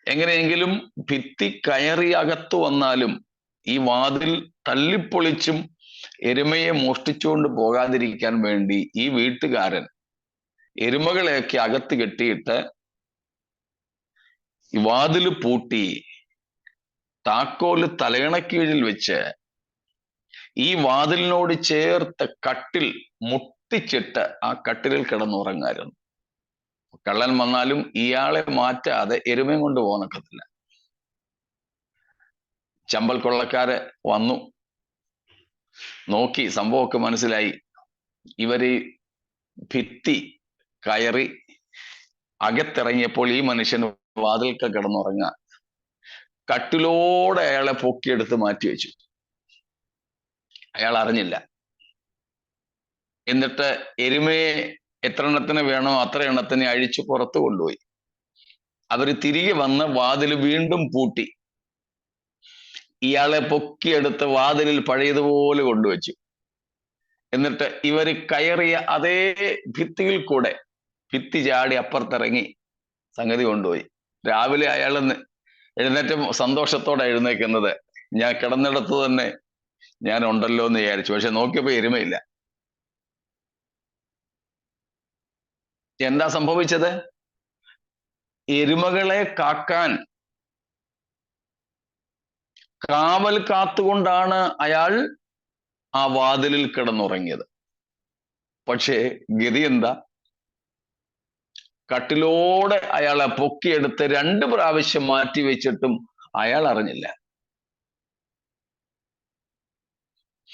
എങ്ങനെയെങ്കിലും ഭിത്തി കയറി അകത്ത് വന്നാലും ഈ വാതിൽ തല്ലിപ്പൊളിച്ചും എരുമയെ മോഷ്ടിച്ചുകൊണ്ട് പോകാതിരിക്കാൻ വേണ്ടി ഈ വീട്ടുകാരൻ എരുമകളെയൊക്കെ അകത്ത് കെട്ടിയിട്ട് ഈ വാതില് പൂട്ടി താക്കോല് തലയണക്കീഴിൽ വെച്ച് ഈ വാതിലിനോട് ചേർത്ത് കട്ടിൽ മുട്ടിച്ചിട്ട് ആ കട്ടിലിൽ കിടന്നുറങ്ങായിരുന്നു. കള്ളൻ വന്നാലും ഇയാളെ മാറ്റാതെ എരുമയും കൊണ്ട് പോകാനൊക്കത്തില്ല. ചമ്പൽ കൊള്ളക്കാര് വന്നു നോക്കി, സംഭവമൊക്കെ മനസ്സിലായി. ഇവര് ഭിത്തി കയറി അകത്തിറങ്ങിയപ്പോൾ ഈ മനുഷ്യൻ വാതിൽക്ക കിടന്നുറങ്ങാൻ, കട്ടിലോടെ അയാളെ പൊക്കിയെടുത്ത് മാറ്റിവെച്ചു. അയാൾ അറിഞ്ഞില്ല. എന്നിട്ട് എരുമയെ എത്ര എണ്ണത്തിന് വേണോ അത്ര എണ്ണത്തിനെ അഴിച്ചു പുറത്തു കൊണ്ടുപോയി. അവര് തിരികെ വന്ന് വാതിൽ വീണ്ടും പൂട്ടി ഇയാളെ പൊക്കിയെടുത്ത് വാതിലിൽ പഴയതുപോലെ കൊണ്ടുവച്ചു. എന്നിട്ട് ഇവര് കയറിയ അതേ ഭിത്തിയിൽ കൂടെ ഭിത്തി ചാടി അപ്പുറത്തിറങ്ങി സംഗതി കൊണ്ടുപോയി. രാവിലെ അയാൾ എഴുന്നേറ്റ് സന്തോഷത്തോടെ എഴുന്നേക്കുന്നത്, ഞാൻ കിടന്നിടത്ത് തന്നെ ഞാൻ ഉണ്ടല്ലോ എന്ന് വിചാരിച്ചു. പക്ഷെ നോക്കിയപ്പോ എരുമയില്ല. എന്താ സംഭവിച്ചത്? എരുമകളെ കാക്കാൻ കാവൽ കാത്തുകൊണ്ടാണ് അയാൾ ആ വാതിലിൽ കിടന്നുറങ്ങിയത്. പക്ഷേ ഗതി എന്താ? കട്ടിലോടെ അയാളെ പൊക്കിയെടുത്ത് 2 പ്രാവശ്യം മാറ്റി വെച്ചിട്ടും അയാൾ അറിഞ്ഞില്ല.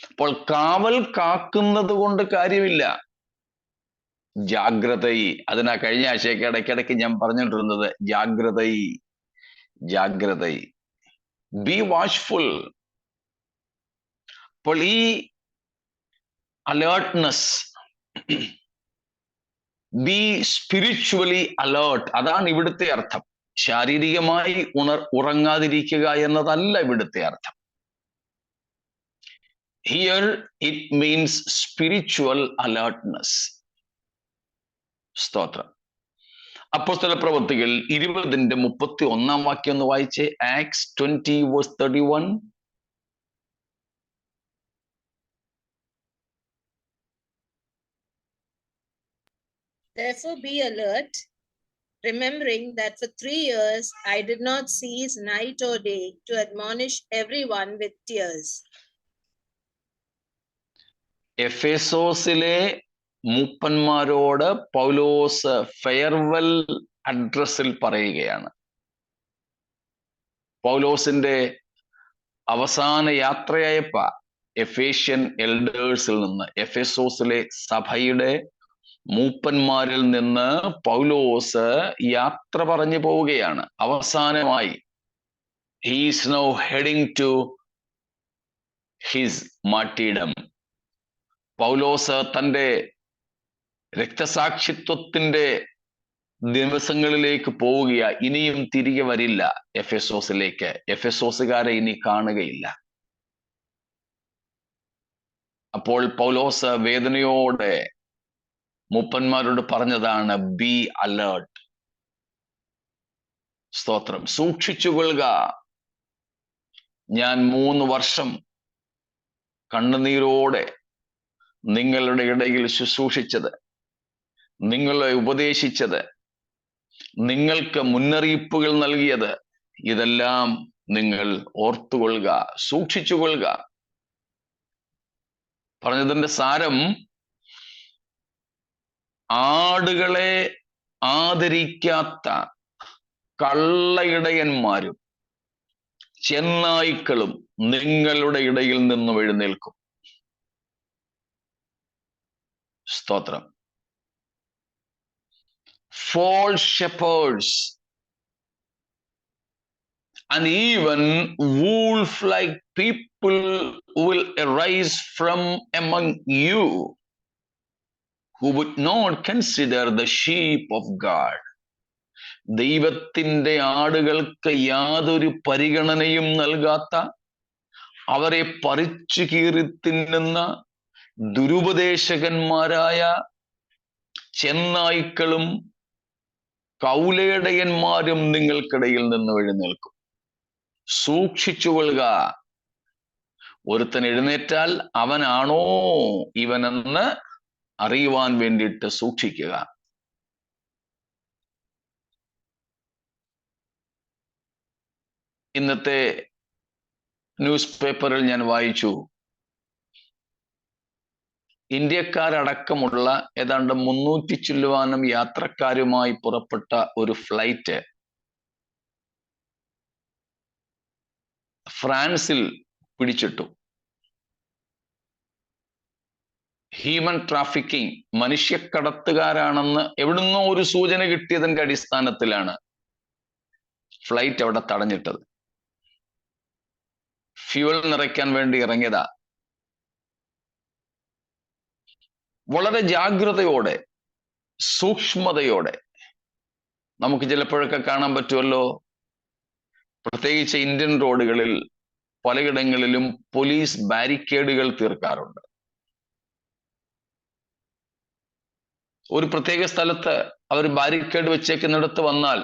അപ്പോൾ കാവൽ കാക്കുന്നത് കൊണ്ട് കാര്യമില്ല, ജാഗ്രതൈ. അതിനാ കഴിഞ്ഞ ആഴ്ചയ്ക്ക് ഇടയ്ക്കിടയ്ക്ക് ഞാൻ പറഞ്ഞിട്ടിരുന്നത്, ജാഗ്രതൈ, ബി വാച്ച്ഫുൾ. അപ്പോൾ ഈ അലേർട്ട്നെസ്, ബി സ്പിരിച്വലി അലേർട്ട്, അതാണ് ഇവിടുത്തെ അർത്ഥം. ശാരീരികമായി ഉറങ്ങാതിരിക്കുക എന്നതല്ല ഇവിടുത്തെ അർത്ഥം. Here it means spiritual alertness. സ്തോത്രം. അപ്പോസ്തല പ്രവൃത്തികൾ 20:31 ഒന്ന് വായിച്ചേ. Acts 20:31. Therefore be alert, remembering that for 3 years I did not cease night or day to admonish everyone with tears. എഫേസോസിലെ മൂപ്പന്മാരോട് പൗലോസ് ഫെയർവെൽ അഡ്രസ്സിൽ പറയുകയാണ്. പൗലോസിന്റെ അവസാന യാത്രയയപ്പ എഫേഷ്യൻ എൽഡേഴ്സിൽ നിന്ന്, എഫേസോസിലെ സഭയുടെ മൂപ്പന്മാരിൽ നിന്ന് പൗലോസ് യാത്ര പറഞ്ഞു പോവുകയാണ്. അവസാനമായി he is now heading to his martyrdom. പൗലോസ് തൻ്റെ രക്തസാക്ഷിത്വത്തിന്റെ ദിവസങ്ങളിലേക്ക് പോവുകയാ. ഇനിയും തിരികെ വരില്ല എഫെസോസിലേക്ക്. എഫെസോസുകാരെ ഇനി കാണുകയില്ല. അപ്പോൾ പൗലോസ് വേദനയോടെ മൂപ്പന്മാരോട് പറഞ്ഞതാണ്, ബി അലേർട്ട്. സ്തോത്രം. സൂക്ഷിച്ചുകൊള്ളുക. ഞാൻ 3 വർഷം കണ്ണുനീരോടെ നിങ്ങളുടെ ഇടയിൽ ശുശ്രൂഷിച്ചത്, നിങ്ങളെ ഉപദേശിച്ചത്, നിങ്ങൾക്ക് മുന്നറിയിപ്പുകൾ നൽകിയത്, ഇതെല്ലാം നിങ്ങൾ ഓർത്തുകൊള്ളുക, സൂക്ഷിച്ചുകൊള്ളുക. പറഞ്ഞതിന്റെ സാരം, ആടുകളെ ആദരിക്കാത്ത കള്ളയിടയന്മാരും ചെന്നായ്ക്കളും നിങ്ങളുടെ ഇടയിൽ നിന്നും എഴുന്നേൽക്കും. സ്തോത്രം. false shepherds and even wolf-like people will arise from among you who would not consider the sheep of God. ദൈവത്തിന്റെ ആടുകൾക്ക് യാതൊരു പരിഗണനയും നൽകാത്ത, അവരെ പറിച്ചു കീറി തിന്നുന്ന ദുരുപദേശകന്മാരായ ചെന്നായ്ക്കളും കൗലേടയന്മാരും നിങ്ങൾക്കിടയിൽ നിന്ന് എഴുന്നേൽക്കും. സൂക്ഷിച്ചുകൊള്ളുക. ഒരുത്തൻ എഴുന്നേറ്റാൽ അവനാണോ ഇവനെന്ന് അറിയുവാൻ വേണ്ടിയിട്ട് സൂക്ഷിക്കുക. ഇന്നത്തെ ന്യൂസ് പേപ്പറിൽ ഞാൻ വായിച്ചു, ഇന്ത്യക്കാരടക്കമുള്ള ഏതാണ്ട് 300 ചില്ലുവാനും യാത്രക്കാരുമായി പുറപ്പെട്ട ഒരു ഫ്ലൈറ്റ് ഫ്രാൻസിൽ പിടിച്ചിട്ടു. ഹ്യൂമൻ ട്രാഫിക്കിംഗ്, മനുഷ്യക്കടത്തുകാരാണെന്ന് എവിടുന്നോ ഒരു സൂചന കിട്ടിയതിന്റെ അടിസ്ഥാനത്തിലാണ് ഫ്ലൈറ്റ് അവിടെ തടഞ്ഞിട്ടത്. ഫ്യൂവൽ നിറയ്ക്കാൻ വേണ്ടി ഇറങ്ങിയതാ. വളരെ ജാഗ്രതയോടെ, സൂക്ഷ്മതയോടെ. നമുക്ക് ചിലപ്പോഴൊക്കെ കാണാൻ പറ്റുമല്ലോ, പ്രത്യേകിച്ച് ഇന്ത്യൻ റോഡുകളിൽ പലയിടങ്ങളിലും പോലീസ് ബാരിക്കേഡുകൾ തീർക്കാറുണ്ട്. ഒരു പ്രത്യേക സ്ഥലത്ത് അവർ ബാരിക്കേഡ് വെച്ചേക്കുന്നിടത്ത് വന്നാൽ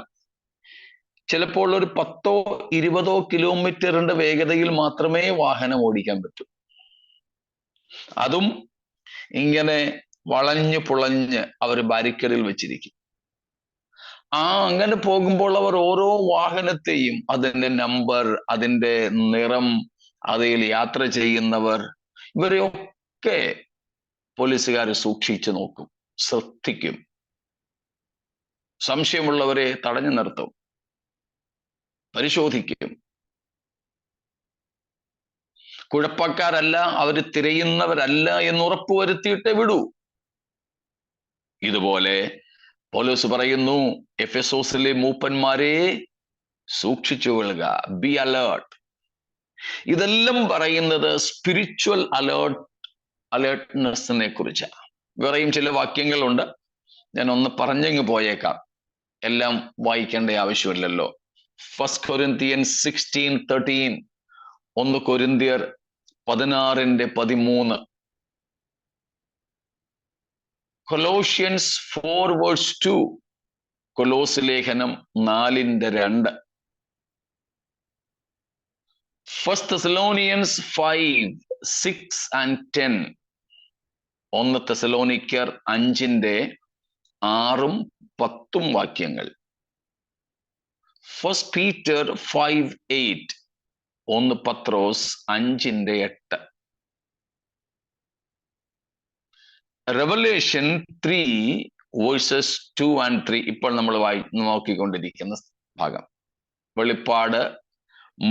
ചിലപ്പോൾ ഒരു 10-20 കിലോമീറ്ററിന്റെ വേഗതയിൽ മാത്രമേ വാഹനം ഓടിക്കാൻ പറ്റൂ. അതും ഇങ്ങനെ വളഞ്ഞു പുളഞ്ഞ് അവർ ബാരിക്കേഡിൽ വെച്ചിരിക്കും. അങ്ങനെ പോകുമ്പോൾ അവർ ഓരോ വാഹനത്തെയും, അതിന്റെ നമ്പർ, അതിന്റെ നിറം, അതിൽ യാത്ര ചെയ്യുന്നവർ, ഇവരെയൊക്കെ പോലീസുകാർ സൂക്ഷിച്ചു നോക്കും, ശ്രദ്ധിക്കും. സംശയമുള്ളവരെ തടഞ്ഞു നിർത്തും, പരിശോധിക്കും. കുഴപ്പക്കാരല്ല, അവര് തിരയുന്നവരല്ല എന്ന് ഉറപ്പുവരുത്തിയിട്ടേ വിടൂ. ഇതുപോലെ പൗലോസ് പറയുന്നു, എഫെസോസിലെ മൂപ്പന്മാരെ സൂക്ഷിച്ചുകൊള്ളുക, ബി അലേർട്ട്. ഇതെല്ലാം പറയുന്നത് സ്പിരിച്വൽ അലേർട്ട്നെസ്സിനെ കുറിച്ചാണ്. വേറെയും ചില വാക്യങ്ങളുണ്ട്, ഞാൻ ഒന്ന് പറഞ്ഞങ്ങ് പോയേക്കാം, എല്ലാം വായിക്കേണ്ട ആവശ്യമില്ലല്ലോ. 1 Corinthians 16:13, 1 കൊരിന്ത്യർ 16:13, Colossians 4:2, കൊലോസ് ലേഖനം 4:2. 1 Thessalonians 5:6-10. 1 തെസലോനിക്കർ 5:6-10 വാക്യങ്ങൾ. 1 Peter 5:8. 1 പത്രോസ് 5:8. Revelation 3:2-3. ഇപ്പോൾ നമ്മൾ നോക്കിക്കൊണ്ടിരിക്കുന്ന ഭാഗം. വെളിപ്പാട്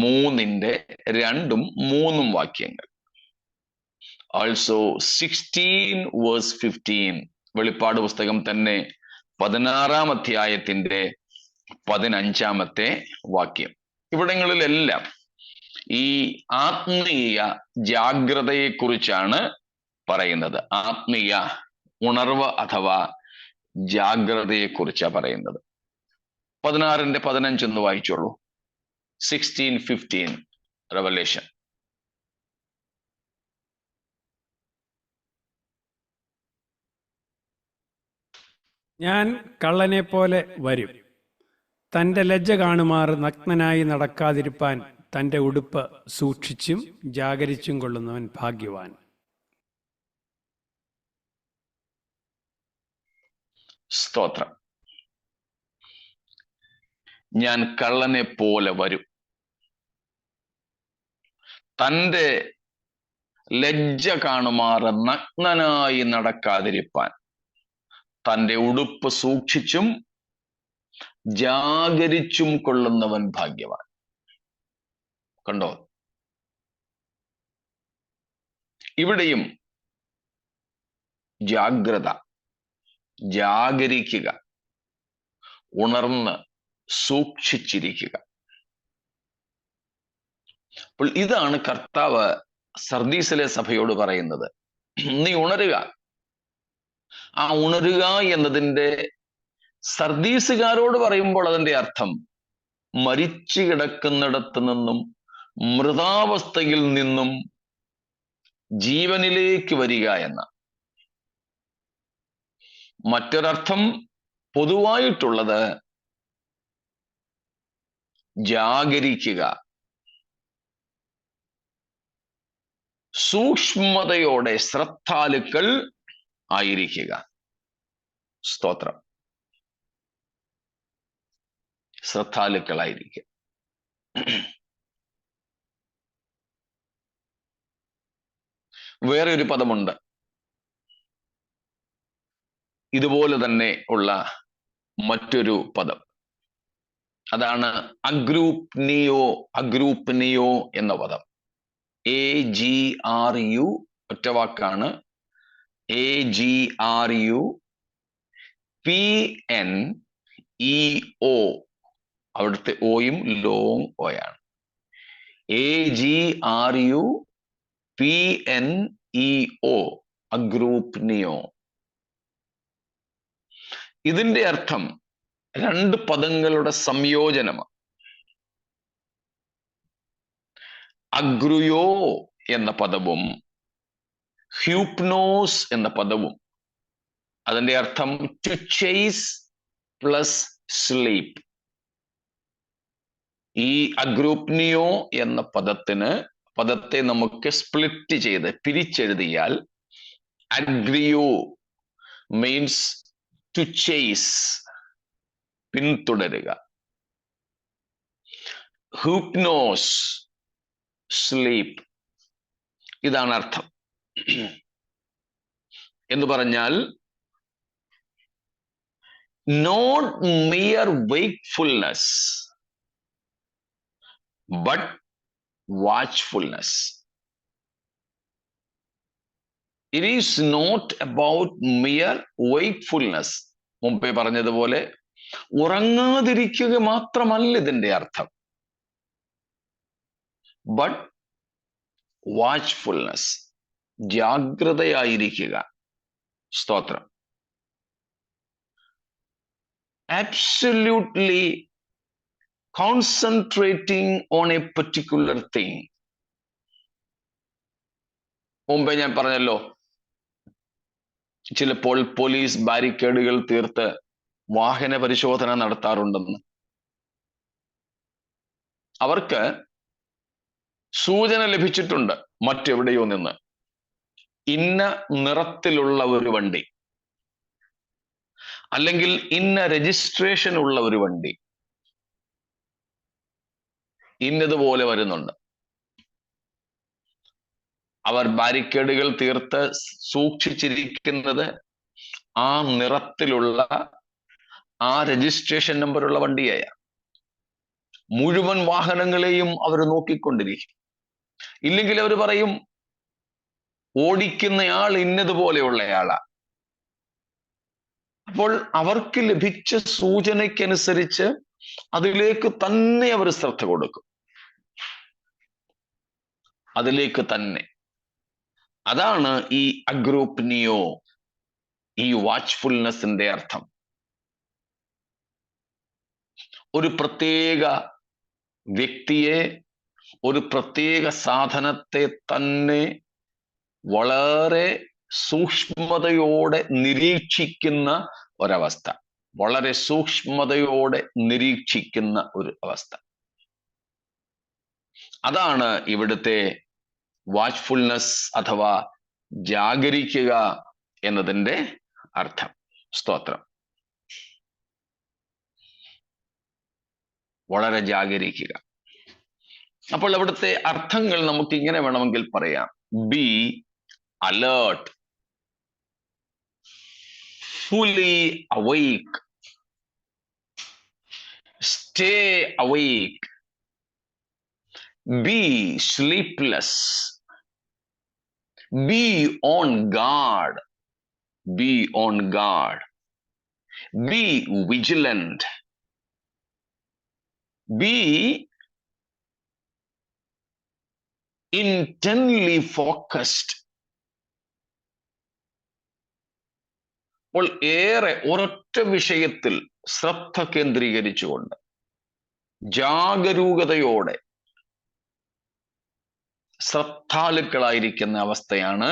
3:2-3 വാക്യങ്ങൾ. Also 16:15. വെളിപ്പാട് പുസ്തകം തന്നെ 16-ാം അധ്യായത്തിന്റെ 15-ാമത്തെ വാക്യം. ഇവിടങ്ങളിലെല്ലാം ഈ ആത്മീയ ജാഗ്രതയെക്കുറിച്ചാണ് പറയുന്നത്. ആത്മീയ ഉണർവ് അഥവാ ജാഗ്രതയെക്കുറിച്ചാണ് പറയുന്നത്. 16:15 ഒന്ന് വായിച്ചോളൂ. 16:15 റെവലേഷൻ. ഞാൻ കള്ളനെ പോലെ വരും. തന്റെ ലജ്ജ കാണുമാർ നഗ്നനായി നടക്കാതിരിപ്പാൻ തന്റെ ഉടുപ്പ് സൂക്ഷിച്ചും ജാഗരിച്ചും കൊള്ളുന്നവൻ ഭാഗ്യവാൻ. സ്തോത്രം. ഞാൻ കള്ളനെ പോലെ വരും. തന്റെ ലജ്ജ കാണുമാർ നഗ്നനായി നടക്കാതിരിപ്പാൻ തന്റെ ഉടുപ്പ് സൂക്ഷിച്ചും ജാഗരിച്ചും കൊള്ളുന്നവൻ ഭാഗ്യവാൻ. കണ്ടോ? ഇവിടെയും ജാഗ്രത, ജാഗരിക്കുക, ഉണർന്ന് സൂക്ഷിച്ചിരിക്കുക. അപ്പോൾ ഇതാണ് കർത്താവ് സർദീസിലെ സഭയോട് പറയുന്നത്. നീ ഉണരുക. ആ ഉണരുക എന്നതിൻ്റെ സർദീസുകാരോട് പറയുമ്പോൾ അതിൻ്റെ അർത്ഥം മരിച്ചു കിടക്കുന്നിടത്ത് നിന്നും മൃതാവസ്ഥയിൽ നിന്നും ജീവനിലേക്ക് വരിക എന്ന. മറ്റൊരർത്ഥം പൊതുവായിട്ടുള്ളത് ജാഗരിക്കുക, സൂക്ഷ്മതയോടെ ശ്രദ്ധാലുക്കൾ ആയിരിക്കുക. സ്തോത്രം. ശ്രദ്ധാലുക്കളായിരിക്കുക. വേറെ ഒരു പദമുണ്ട് ഇതുപോലെ തന്നെ ഉള്ള മറ്റൊരു പദം. അതാണ് അഗ്രൂപ്നിയോ എന്ന പദം. AGRU ഒറ്റ വാക്കാണ്. AGRU PNEO. അവിടുത്തെ ഓയും ലോങ് ഓയാണ്. AGRU PNEO അഗ്രൂപ്നിയോ. ഇതിന്റെ അർത്ഥം രണ്ട് പദങ്ങളുടെ സംയോജനമാണ്. അഗ്രുയോ എന്ന പദവും ഹ്യൂപ്നോസ് എന്ന പദവും. അതിന്റെ അർത്ഥം ടു ചേസ് പ്ലസ് സ്ലീപ്പ്. ഈ അഗ്രൂപ്നിയോ എന്ന പദത്തെ നമുക്ക് സ്പ്ലിറ്റ് ചെയ്ത് പിരിച്ചെഴുതിയാൽ അഗ്രിയോ മീൻസ് ടു ചേസ്, പിന്തുടരുക. ഹ്യൂപ്നോസ് സ്ലീപ്പ്. ഇതാണ് അർത്ഥം. എന്ന് പറഞ്ഞാൽ not mere wakefulness but watchfulness. It is not about mere wakefulness. മുമ്പേ പറഞ്ഞതുപോലെ ഉറങ്ങാതിരിക്കുക മാത്രമല്ല ഇതിന്റെ അർത്ഥം. ബട്ട് വാച്ച്ഫുൾനെസ്, ജാഗ്രതയായിരിക്കുക. സ്തോത്രം. Absolutely concentrating on a particular thing. മുമ്പേ ഞാൻ പറഞ്ഞല്ലോ, ചിലപ്പോൾ പോലീസ് ബാരിക്കേഡുകൾ തീർത്ത് വാഹന പരിശോധന നടത്താറുണ്ടെന്ന്. അവർക്ക് സൂചന ലഭിച്ചിട്ടുണ്ട് മറ്റെവിടെയോ നിന്ന്, ഇന്ന നിറത്തിലുള്ള ഒരു വണ്ടി, അല്ലെങ്കിൽ ഇന്ന രജിസ്ട്രേഷൻ ഉള്ള ഒരു വണ്ടി ഇന്നതുപോലെ വരുന്നുണ്ട്. അവർ ബാരിക്കേഡുകൾ തീർത്ത് സൂക്ഷിച്ചിരിക്കുന്നത് ആ നിറത്തിലുള്ള, ആ രജിസ്ട്രേഷൻ നമ്പറുള്ള വണ്ടിയായ. മുഴുവൻ വാഹനങ്ങളെയും അവർ നോക്കിക്കൊണ്ടിരിക്കും. ഇല്ലെങ്കിൽ അവർ പറയും ഓടിക്കുന്നയാൾ ഇന്നതുപോലെയുള്ളയാളാ. അപ്പോൾ അവർക്ക് ലഭിച്ച സൂചനയ്ക്കനുസരിച്ച് അതിലേക്ക് തന്നെ അവർ ശ്രദ്ധ കൊടുക്കും, അതിലേക്ക് തന്നെ. അതാണ് ഈ അഗ്രൂപ്നിയോ, ഈ വാച്ച്ഫുൾനെസിന്റെ അർത്ഥം. ഒരു പ്രത്യേക വ്യക്തിയെ, ഒരു പ്രത്യേക സാധനത്തെ തന്നെ വളരെ സൂക്ഷ്മതയോടെ നിരീക്ഷിക്കുന്ന ഒരവസ്ഥ, വളരെ സൂക്ഷ്മതയോടെ നിരീക്ഷിക്കുന്ന ഒരു അവസ്ഥ. അതാണ് ഇവിടുത്തെ വാച്ച്ഫുൾനെസ് അഥവാ ജാഗരിക്കുക എന്നതിൻ്റെ അർത്ഥം. സ്തോത്രം. വളരെ ജാഗരിക്കുക. അപ്പോൾ അവിടുത്തെ അർത്ഥങ്ങൾ നമുക്ക് ഇങ്ങനെ വേണമെങ്കിൽ പറയാം: B alert, fully awake, stay awake, be sleepless, be on guard, be on guard, be vigilant, be intently focused. അപ്പോൾ ഏറെ ഒരൊറ്റ വിഷയത്തിൽ ശ്രദ്ധ കേന്ദ്രീകരിച്ചുകൊണ്ട് ജാഗരൂകതയോടെ ശ്രദ്ധാലുക്കളായിരിക്കുന്ന അവസ്ഥയാണ്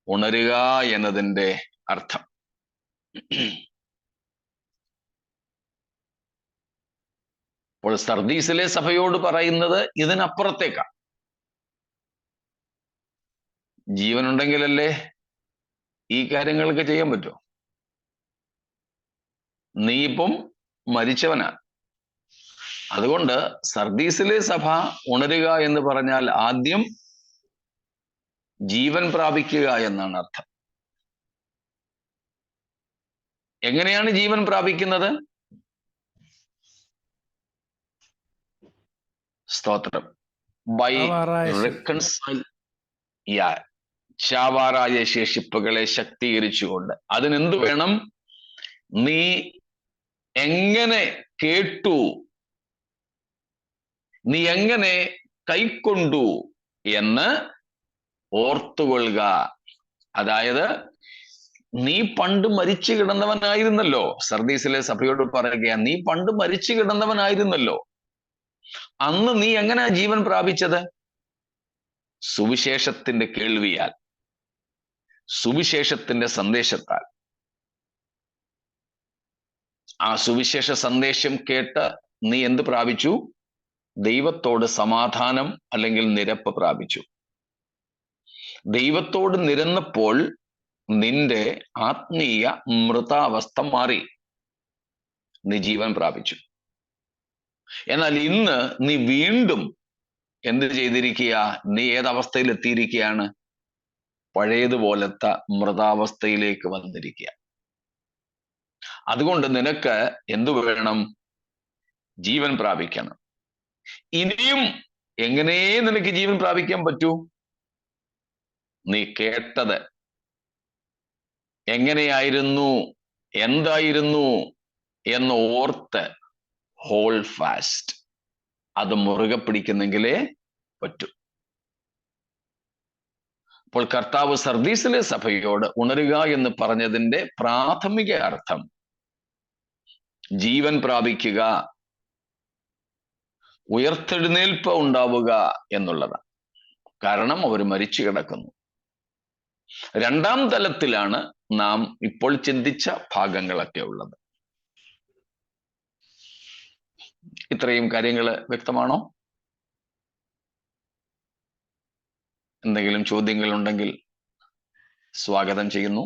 ഉണരുക എന്നതിൻ്റെ അർത്ഥം. അപ്പോൾ സർദീസിലെ സഭയോട് പറയുന്നത് ഇതിനപ്പുറത്തേക്കാണ്. ജീവനുണ്ടെങ്കിലല്ലേ ഈ കാര്യങ്ങളൊക്കെ ചെയ്യാൻ പറ്റുമോ? നീ ഇപ്പം മരിച്ചവനാ. അതുകൊണ്ട് സർദീസിലെ സഭ ഉണരുക എന്ന് പറഞ്ഞാൽ ആദ്യം ജീവൻ പ്രാപിക്കുക എന്നാണ് അർത്ഥം. എങ്ങനെയാണ് ജീവൻ പ്രാപിക്കുന്നത്? സ്തോത്രം. ബൈ റെക്കൺസൈൽ, ചാവാറായ ശേഷിപ്പുകളെ ശക്തീകരിച്ചുകൊണ്ട്. അതിനെന്ത് വേണം? നീ എങ്ങനെ കേട്ടു, നീ എങ്ങനെ കൈക്കൊണ്ടു എന്ന് ഓർത്തുകൊള്ളുക. അതായത് നീ പണ്ട് മരിച്ചു കിടന്നവനായിരുന്നല്ലോ. സർദീസിലെ സഭയോട് പറയുക, നീ പണ്ട് മരിച്ചു കിടന്നവനായിരുന്നല്ലോ. അന്ന് നീ എങ്ങനെയാ ജീവൻ പ്രാപിച്ചത്? സുവിശേഷത്തിന്റെ കേൾവിയാൽ, സുവിശേഷത്തിന്റെ സന്ദേശത്താൽ. ആ സുവിശേഷ സന്ദേശം കേട്ട് നീ എന്ത് പ്രാപിച്ചു? ദൈവത്തോട് സമാധാനം അല്ലെങ്കിൽ നിരപ്പ് പ്രാപിച്ചു. ദൈവത്തോട് നിരന്നപ്പോൾ നിന്റെ ആത്മീയ മൃതാവസ്ഥ മാറി, നീ ജീവൻ പ്രാപിച്ചു. എന്നാൽ ഇന്ന് നീ വീണ്ടും എന്ത് ചെയ്തിരിക്കുക? നീ ഏതവസ്ഥയിൽ എത്തിയിരിക്കുകയാണ്? പഴയതുപോലത്തെ മൃതാവസ്ഥയിലേക്ക് വന്നിരിക്കുക. അതുകൊണ്ട് നിനക്ക് എന്തു വേണം? ജീവൻ പ്രാപിക്കണം. ഇനിയും എങ്ങനെ നിനക്ക് ജീവൻ പ്രാപിക്കാൻ പറ്റൂ? നീ കേട്ടത് എങ്ങനെയായിരുന്നു, എന്തായിരുന്നു എന്ന് ഓർത്ത് ഹോൾ ഫാസ്റ്റ്, അത് മുറുകെ പിടിക്കുന്നെങ്കിലേ പറ്റൂ. അപ്പോൾ കർത്താവ് സർദീസിലെ സഭയോട് ഉണരുക എന്ന് പറഞ്ഞതിൻ്റെ പ്രാഥമിക അർത്ഥം ജീവൻ പ്രാപിക്കുക, ഉയർത്തെഴുന്നേൽപ്പ് ഉണ്ടാവുക എന്നുള്ളതാണ്. കാരണം അവർ മരിച്ചു കിടക്കുന്നു. രണ്ടാം തലത്തിലാണ് നാം ഇപ്പോൾ ചിന്തിച്ച ഭാഗങ്ങളൊക്കെ ഉള്ളത്. ഇത്രയും കാര്യങ്ങൾ വ്യക്തമാണോ? എന്തെങ്കിലും ചോദ്യങ്ങൾ ഉണ്ടെങ്കിൽ സ്വാഗതം ചെയ്യുന്നു.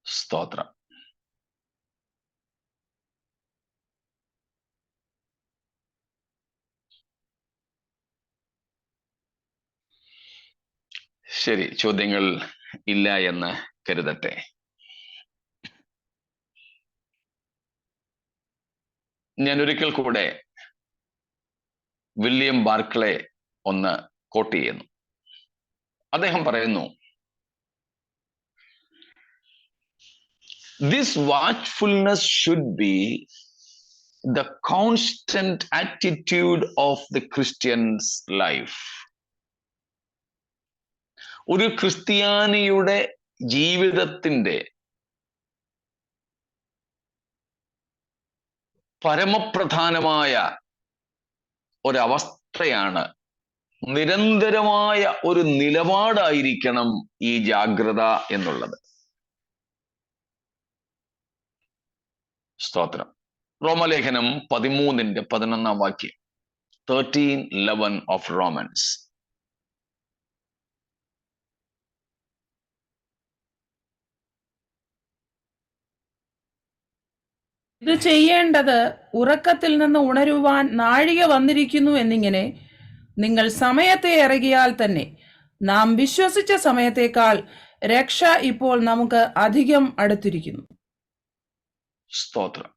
സ്തോത്രം. ശരി, ചോദ്യങ്ങൾ ഇല്ല എന്ന് കരുതട്ടെ. ഞാൻ ഒരിക്കൽ കൂടെ വില്യം ബാർക്ലേ ഒന്ന് കോട്ട് ചെയ്യുന്നു. അദ്ദേഹം പറയുന്നു, this watchfulness should be the constant attitude of the Christian's life. ഒരു ക്രിസ്ത്യാനിയുടെ ജീവിതത്തിന്റെ പരമപ്രധാനമായ ഒരവസ്ഥയാണ്, നിരന്തരമായ ഒരു നിലപാടായിരിക്കണം ഈ ജാഗ്രത എന്നുള്ളത്. സ്തോത്രം. റോമലേഖനം 13:11 വാക്യം, 13:11 of Romans. ഇത് ചെയ്യേണ്ടത് ഉറക്കത്തിൽ നിന്ന് ഉണരുവാൻ നാഴിക വന്നിരിക്കുന്നു എന്നിങ്ങനെ നിങ്ങൾ സമയത്തെ ഇറങ്ങിയാൽ തന്നെ നാം വിശ്വസിച്ച സമയത്തേക്കാൾ രക്ഷ ഇപ്പോൾ നമുക്ക് അധികം അടുത്തിരിക്കുന്നു. സ്തോത്രം.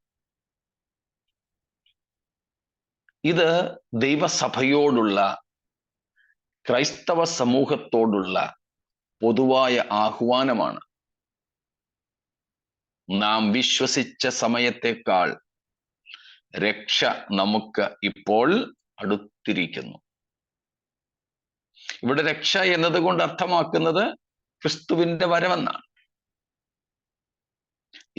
ഇത് ദൈവസഭയോടുള്ള, ക്രൈസ്തവ സമൂഹത്തോടുള്ള പൊതുവായ ആഹ്വാനമാണ്. നാം വിശ്വസിച്ച സമയത്തേക്കാൾ രക്ഷ നമുക്ക് ഇപ്പോൾ അടുത്തിരിക്കുന്നു. ഇവിടെ രക്ഷ എന്നതുകൊണ്ട് അർത്ഥമാക്കുന്നത് ക്രിസ്തുവിന്റെ വരവെന്നാണ്.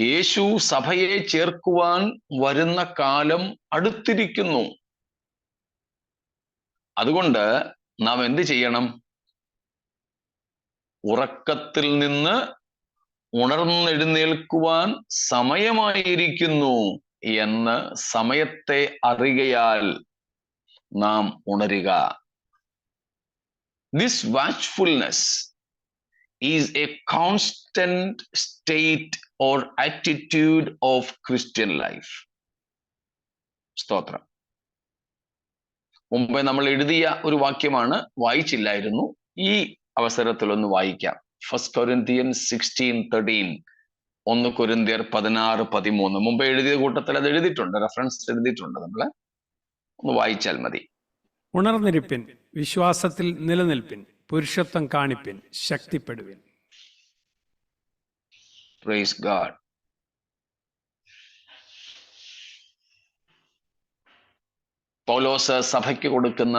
യേശു സഭയെ ചേർക്കുവാൻ വരുന്ന കാലം അടുത്തിരിക്കുന്നു. അതുകൊണ്ട് നാം എന്ത് ചെയ്യണം? ഉറക്കത്തിൽ നിന്ന് ഉണർന്നെഴുന്നേൽക്കുവാൻ സമയമായിരിക്കുന്നു എന്ന് സമയത്തെ അറിയാൽ നാം ഉണരുക. This watchfulness is a constant state or attitude of Christian life. സ്തോത്രം. മുമ്പേ നമ്മൾ എഴുതിയ ഒരു വാക്യമാണ്, വായിച്ചില്ലായിരുന്നു. ഈ അവസരത്തിൽ ഒന്ന് വായിക്കാം. 1 Corinthians 16:13. 1 കൊരിന്ത്യർ 16:13. മുമ്പേ എഴുതിയ കൂട്ടത്തിൽ അത് എഴുതിയിട്ടുണ്ട്, റെഫറൻസ് എഴുതിയിട്ടുണ്ട്. നമ്മള് ഒന്ന് വായിച്ചാൽ മതി. ഉണർന്നിരിപ്പിൻ, വിശ്വാസത്തിൽ നിലനിൽപ്പിൻ, പുരുഷത്വം കാണിപ്പിൻ, ശക്തിപ്പെടുവിൻ. Praise God. പൗലോസ് സഭയ്ക്ക് കൊടുക്കുന്ന,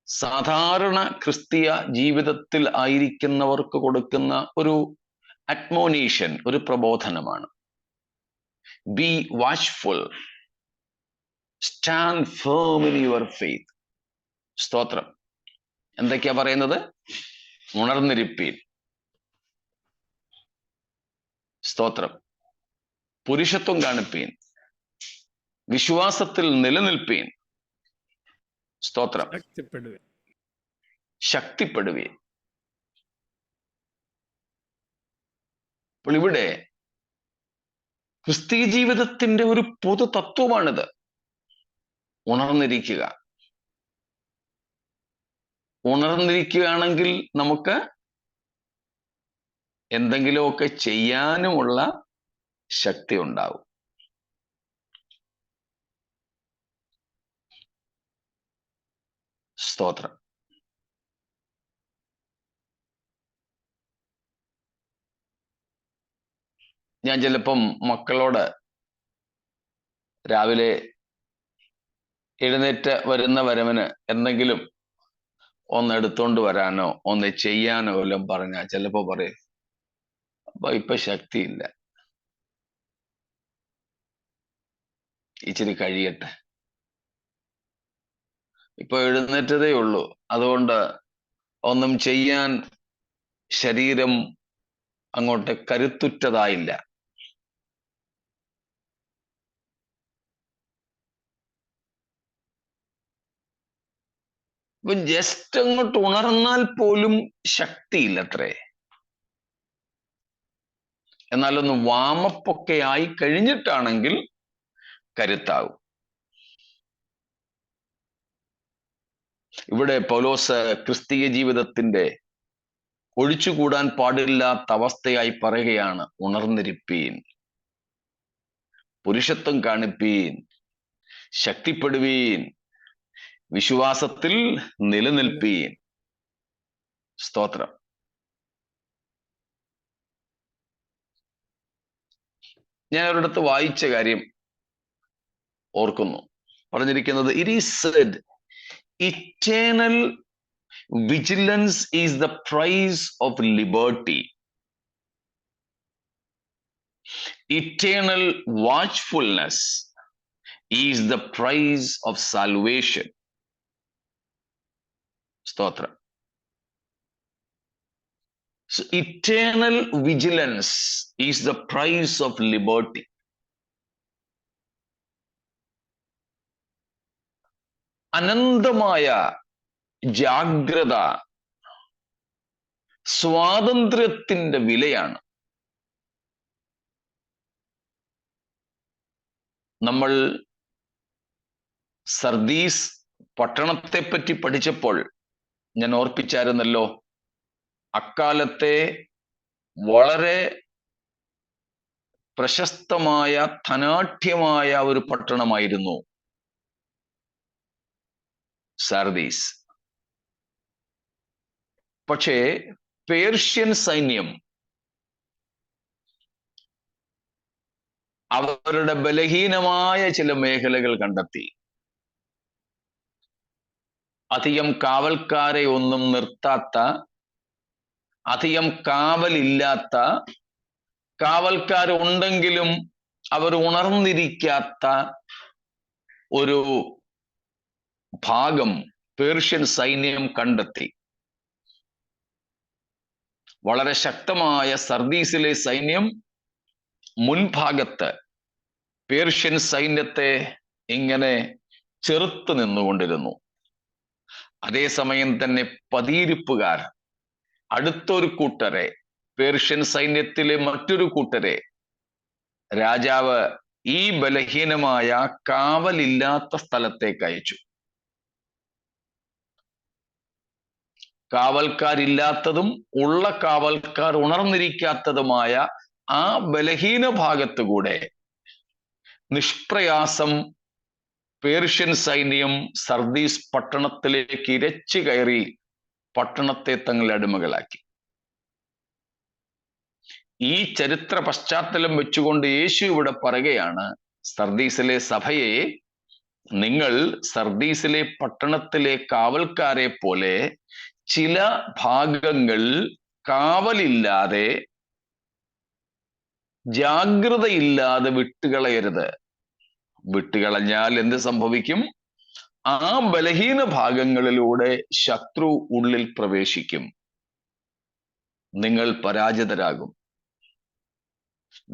സാധാരണ ക്രിസ്തീയ ജീവിതത്തിൽ ആയിരിക്കുന്നവർക്ക് കൊടുക്കുന്ന ഒരു അഡ്മോണീഷൻ, ഒരു പ്രബോധനമാണ്. Be watchful, stand firm in your faith. സ്തോത്രം. എന്തൊക്കെയാ പറയുന്നത്? ഉണർന്നിരിപ്പീൻ, സ്തോത്രം, പുരുഷത്വം കാണിപ്പീൻ, വിശ്വാസത്തിൽ നിലനിൽപ്പീൻ, സ്തോത്രം, ശക്തിപ്പെടുവീൻ. അപ്പോൾ ഇവിടെ ക്രിസ്തീയ ജീവിതത്തിന്റെ ഒരു പൊതു തത്വമാണിത്. ഉണർന്നിരിക്കുക. ഉണർന്നിരിക്കുകയാണെങ്കിൽ നമുക്ക് എന്തെങ്കിലുമൊക്കെ ചെയ്യാനുമുള്ള ശക്തി ഉണ്ടാവും. സ്തോത്രം. ഞാൻ ചിലപ്പം മക്കളോട് രാവിലെ എഴുന്നേറ്റ് വരുന്ന വരവന് എന്തെങ്കിലും ഒന്ന് എടുത്തോണ്ട് വരാനോ ഒന്ന് ചെയ്യാനോ വല്ലതും പറഞ്ഞാൽ ചിലപ്പോ പറയും, അപ്പൊ ഇപ്പൊ ശക്തിയില്ല, ഇച്ചിരി കഴിയട്ടെ, ഇപ്പൊ എഴുന്നേറ്റതേ ഉള്ളൂ, അതുകൊണ്ട് ഒന്നും ചെയ്യാൻ ശരീരം അങ്ങോട്ട് കരുത്തുറ്റതായില്ല. ഇപ്പൊ ജസ്റ്റ് അങ്ങോട്ട് ഉണർന്നാൽ പോലും ശക്തിയില്ലത്രേ. എന്നാലൊന്ന് വാമപ്പൊക്കെ ആയി കഴിഞ്ഞിട്ടാണെങ്കിൽ കരുത്താവും. ഇവിടെ പൗലോസ് ക്രിസ്തീയ ജീവിതത്തിന്റെ ഒഴിച്ചുകൂടാൻ പാടില്ലാത്ത അവസ്ഥയായി പറയുകയാണ്, ഉണർന്നിരിപ്പീൻ, പുരുഷത്വം കാണിപ്പീൻ, ശക്തിപ്പെടുവീൻ, വിശ്വാസത്തിൽ നിലനിൽപ്പീൻ. സ്തോത്രം. ഞാൻ ഒരിടത്ത് വായിച്ച കാര്യം ഓർക്കുന്നു. പറഞ്ഞിരിക്കുന്നത്, it is said eternal vigilance is the price of liberty. Eternal watchfulness is the price of salvation. Stotra. So eternal vigilance is the price of liberty. അനന്തമായ ജാഗ്രത സ്വാതന്ത്ര്യത്തിന്റെ വിലയാണ്. നമ്മൾ സർദീസ് പട്ടണത്തെ പറ്റി പഠിച്ചപ്പോൾ ഞാൻ ഓർപ്പിച്ചായിരുന്നല്ലോ, അക്കാലത്തെ വളരെ പ്രശസ്തമായ ധനാഢ്യമായ ഒരു പട്ടണമായിരുന്നു സാർദീസ്. പക്ഷേ പേർഷ്യൻ സൈന്യം അവരുടെ ബലഹീനമായ ചില മേഖലകൾ കണ്ടെത്തി. അധികം കാവൽക്കാരെ ഒന്നും നിർത്താത്ത, അധികം കാവലില്ലാത്ത, കാവൽക്കാരുണ്ടെങ്കിലും അവർ ഉണർന്നിരിക്കാത്ത ഒരു ഭാഗം പേർഷ്യൻ സൈന്യം കണ്ടെത്തി. വളരെ ശക്തമായ സർദീസിലെ സൈന്യം മുൻഭാഗത്ത് പേർഷ്യൻ സൈന്യത്തെ ഇങ്ങനെ ചെറുത്തു നിന്നുകൊണ്ടിരുന്നു. അതേസമയം തന്നെ പതിയിരിപ്പുകാർ അടുത്തൊരു കൂട്ടരെ, പേർഷ്യൻ സൈന്യത്തിലെ മറ്റൊരു കൂട്ടരെ രാജാവ് ഈ ബലഹീനമായ കാവലില്ലാത്ത സ്ഥലത്തേക്ക് അയച്ചു. കാവൽക്കാരില്ലാത്തതും ഉള്ള കാവൽക്കാർ ഉണർന്നിരിക്കാത്തതുമായ ആ ബലഹീന ഭാഗത്തുകൂടെ നിഷ്പ്രയാസം പേർഷ്യൻ സൈന്യം സർദീസ് പട്ടണത്തിലേക്ക് ഇരച്ചു കയറി പട്ടണത്തെ തങ്ങളുടെ അടിമകളാക്കി. ഈ ചരിത്ര പശ്ചാത്തലം വെച്ചുകൊണ്ട് യേശു ഇവിടെ പറയുകയാണ്, സർദീസിലെ സഭയെ, നിങ്ങൾ സർദീസിലെ പട്ടണത്തിലെ കാവൽക്കാരെ പോലെ ചില ഭാഗങ്ങൾ കാവലില്ലാതെ, ജാഗ്രതയില്ലാതെ വിട്ടുകളയരുത്. വിട്ടുകളഞ്ഞാൽ എന്ത് സംഭവിക്കും? ആ ബലഹീന ഭാഗങ്ങളിലൂടെ ശത്രു ഉള്ളിൽ പ്രവേശിക്കും, നിങ്ങൾ പരാജിതരാകും.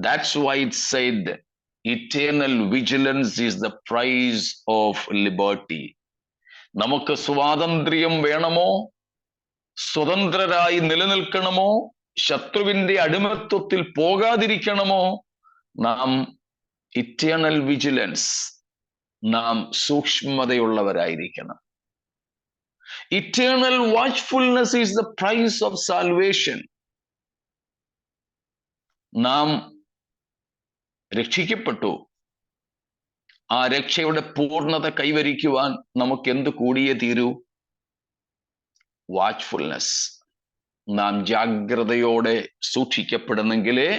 That's why it said eternal vigilance is the price of liberty. നമുക്ക് സ്വാതന്ത്ര്യം വേണമോ, സ്വതന്ത്രരായി നിലനിൽക്കണമോ, ശത്രുവിന്റെ അടിമത്വത്തിൽ പോകാതിരിക്കണമോ, നാം ഇറ്റേണൽ വിജിലൻസ്, നാം സൂക്ഷ്മതയുള്ളവരായിരിക്കണം. Eternal watchfulness is the price of salvation. നാം രക്ഷിക്കപ്പെട്ടു. ആ രക്ഷയുടെ പൂർണ്ണത കൈവരിക്കുവാൻ നമുക്ക് എന്ത് കൂടിയേ തീരൂ? വാച്ച്ഫുൾനെസ്. നാം ജാഗ്രതയോടെ സൂക്ഷിക്കപ്പെടുന്നെങ്കിലേ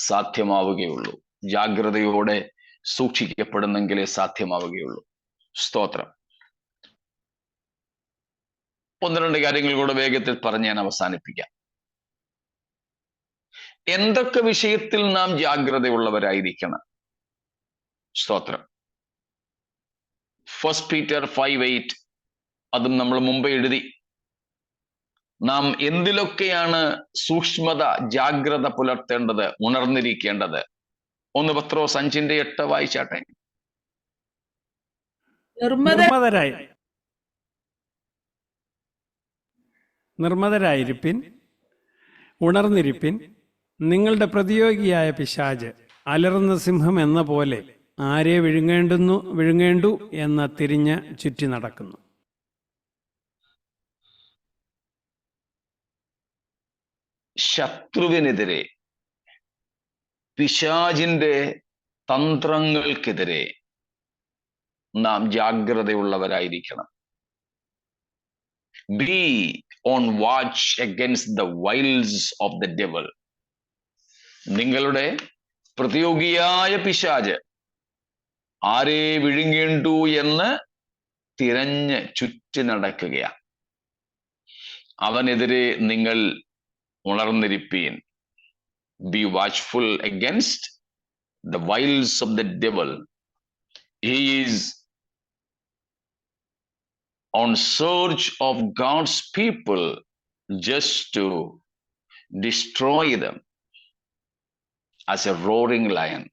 സാധ്യമാവുകയുള്ളൂ. ജാഗ്രതയോടെ സൂക്ഷിക്കപ്പെടുന്നെങ്കിലേ സാധ്യമാവുകയുള്ളൂ. സ്തോത്രം. ഒന്ന് രണ്ട് കാര്യങ്ങൾ കൂടെ വേഗത്തിൽ പറഞ്ഞ് ഞാൻ അവസാനിപ്പിക്കാം. എന്തൊക്കെ വിഷയത്തിൽ നാം ജാഗ്രതയുള്ളവരായിരിക്കണം? സ്തോത്രം. 1 Peter 5:8 അതും നമ്മൾ മുമ്പ് എഴുതി. നാം എന്തിലൊക്കെയാണ് സൂക്ഷ്മത, ജാഗ്രത പുലർത്തേണ്ടത്, ഉണർന്നിരിക്കേണ്ടത്? 1 പത്രോസ് 5:8 വായിച്ചാട്ടെ. നിർമ്മതരായിരിപ്പിൻ, ഉണർന്നിരിപ്പിൻ. നിങ്ങളുടെ പ്രതിയോഗിയായ പിശാച് അലറുന്ന സിംഹം എന്ന പോലെ ആരെ വിഴുങ്ങേണ്ടു എന്ന് തിരിഞ്ഞ് ചുറ്റി നടക്കുന്നു. ശത്രുവിനെതിരെ, പിശാചിന്റെ തന്ത്രങ്ങൾക്കെതിരെ നാം ജാഗ്രതയുള്ളവരായിരിക്കണം. Be on watch against the wiles of the devil. നിങ്ങളുടെ പ്രതിയോഗിയായ പിശാച് ആരെ വിഴുങ്ങേണ്ടു എന്ന് തിരഞ്ഞ് ചുറ്റി നടക്കുകയാണ്. അവനെതിരെ നിങ്ങൾ ഉണർന്നിരിപ്പീൻ. Be watchful against the wiles of the devil. He is on search of God's people just to destroy them as a roaring lion.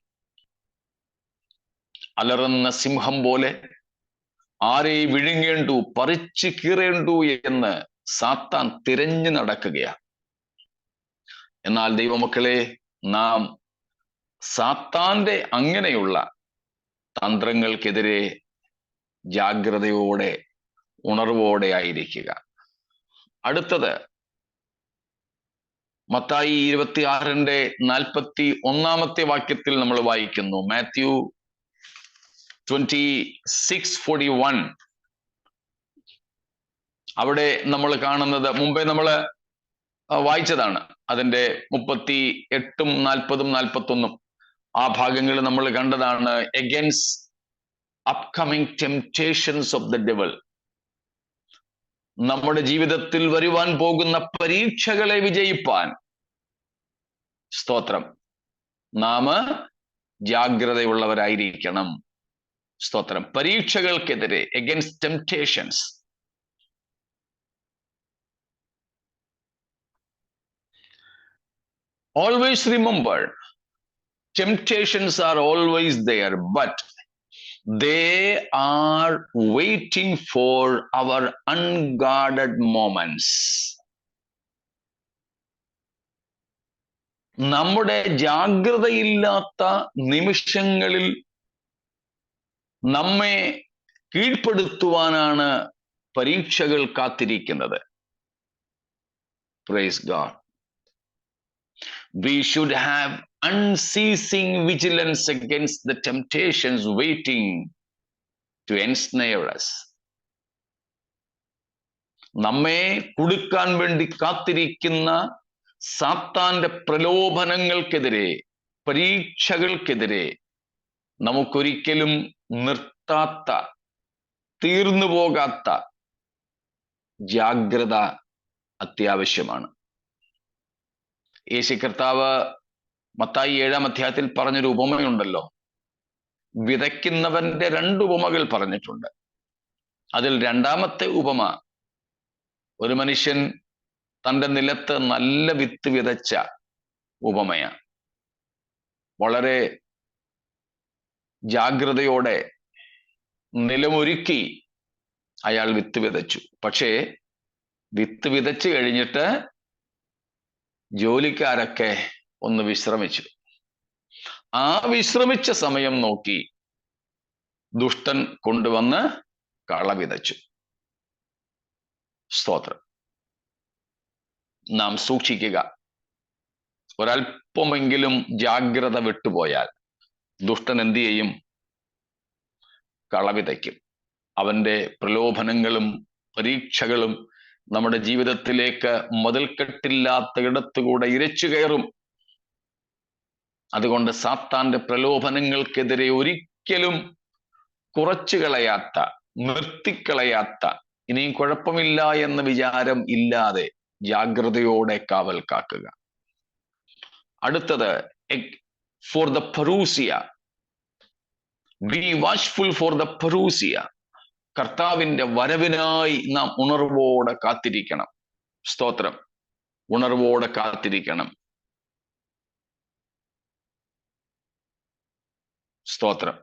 അലറുന്ന സിംഹം പോലെ ആരെ വിഴുങ്ങേണ്ടു, പറിച്ചു കീറേണ്ടു എന്ന് സാത്താൻ തിരഞ്ഞു നടക്കുകയാണ്. എന്നാൽ ദൈവമക്കളെ, നാം സാത്താന്റെ അങ്ങനെയുള്ള തന്ത്രങ്ങൾക്കെതിരെ ജാഗ്രതയോടെ, ഉണർവോടെ ആയിരിക്കുക. അടുത്തത് മത്തായി 26:41 വാക്യത്തിൽ നമ്മൾ വായിക്കുന്നു. മാത്യു 26:41. അവിടെ നമ്മൾ കാണുന്നത് മുമ്പേ നമ്മൾ വായിച്ചതാണ്. അതിന്റെ 38, 40, 41 ആ ഭാഗങ്ങൾ നമ്മൾ കണ്ടതാണ്. Against upcoming temptations of the devil. നമ്മുടെ ജീവിതത്തിൽ വരുവാൻ പോകുന്ന പരീക്ഷകളെ വിജയിപ്പാൻ, സ്തോത്രം, നാം ജാഗ്രതയുള്ളവരായിരിക്കണം. സ്തോത്രം. പരീക്ഷകൾക്കെതിരെ, against temptations. Always remember, temptations are always there, but they are waiting for our unguarded moments. നമ്മുടെ ജാഗ്രതയില്ലാത്ത നിമിഷങ്ങളിൽ നമ്മെ കീഴ്പ്പെടുത്തുവാനാണ് പരീക്ഷകൾ കാത്തിരിക്കുന്നത്. Praise God. We should have unceasing vigilance against the temptations waiting to ensnare us. നമ്മെ കുടുക്കാൻ വേണ്ടി കാത്തിരിക്കുന്ന സാത്താന്റെ പ്രലോഭനങ്ങൾക്കെതിരെ, പരീക്ഷകൾക്കെതിരെ നമുക്കൊരിക്കലും നിർത്താത്ത, തീർന്നു പോകാത്ത ജാഗ്രത അത്യാവശ്യമാണ്. യേശു കർത്താവ് മത്തായി 7-ാം അധ്യായത്തിൽ പറഞ്ഞൊരു ഉപമയുണ്ടല്ലോ. വിതയ്ക്കുന്നവന്റെ 2 ഉപമകൾ പറഞ്ഞിട്ടുണ്ട്. അതിൽ 2ാമത്തെ ഉപമ, ഒരു മനുഷ്യൻ തൻ്റെ നിലത്ത് നല്ല വിത്ത് വിതച്ച ഉപമയാണ്. വളരെ ജാഗ്രതയോടെ നിലമൊരുക്കി അയാൾ വിത്ത് വിതച്ചു. പക്ഷേ വിത്ത് വിതച്ചു കഴിഞ്ഞിട്ട് ജോലിക്കാരൊക്കെ ഒന്ന് വിശ്രമിച്ചു. ആ വിശ്രമിച്ച സമയം നോക്കി ദുഷ്ടൻ കൊണ്ടുവന്ന് കള വിതച്ചു. സ്തോത്രം. നാം സൂക്ഷിക്കുക. ഒരല്പമെങ്കിലും ജാഗ്രത വിട്ടുപോയാൽ ദുഷ്ടൻ എന്ത് ചെയ്യും? കള വിതയ്ക്കും. അവന്റെ പ്രലോഭനങ്ങളും പരീക്ഷകളും നമ്മുടെ ജീവിതത്തിലേക്ക് മതിൽക്കെട്ടില്ലാത്ത ഇടത്തുകൂടെ ഇരച്ചു കയറും. അതുകൊണ്ട് സാത്താന്റെ പ്രലോഭനങ്ങൾക്കെതിരെ ഒരിക്കലും കുറച്ചു കളയാത്ത, നിർത്തിക്കളയാത്ത, ഇനിയും കുഴപ്പമില്ല എന്ന വിചാരം ഇല്ലാതെ ജാഗ്രതയോടെ കാവൽ കാക്കുക. അടുത്തത്, for the parousia. Be watchful for the parousia. കർത്താവിന്റെ വരവിനായി നാം ഉണർവോടെ കാത്തിരിക്കണം. സ്തോത്രം. ഉണർവോടെ കാത്തിരിക്കണം. സ്തോത്രം.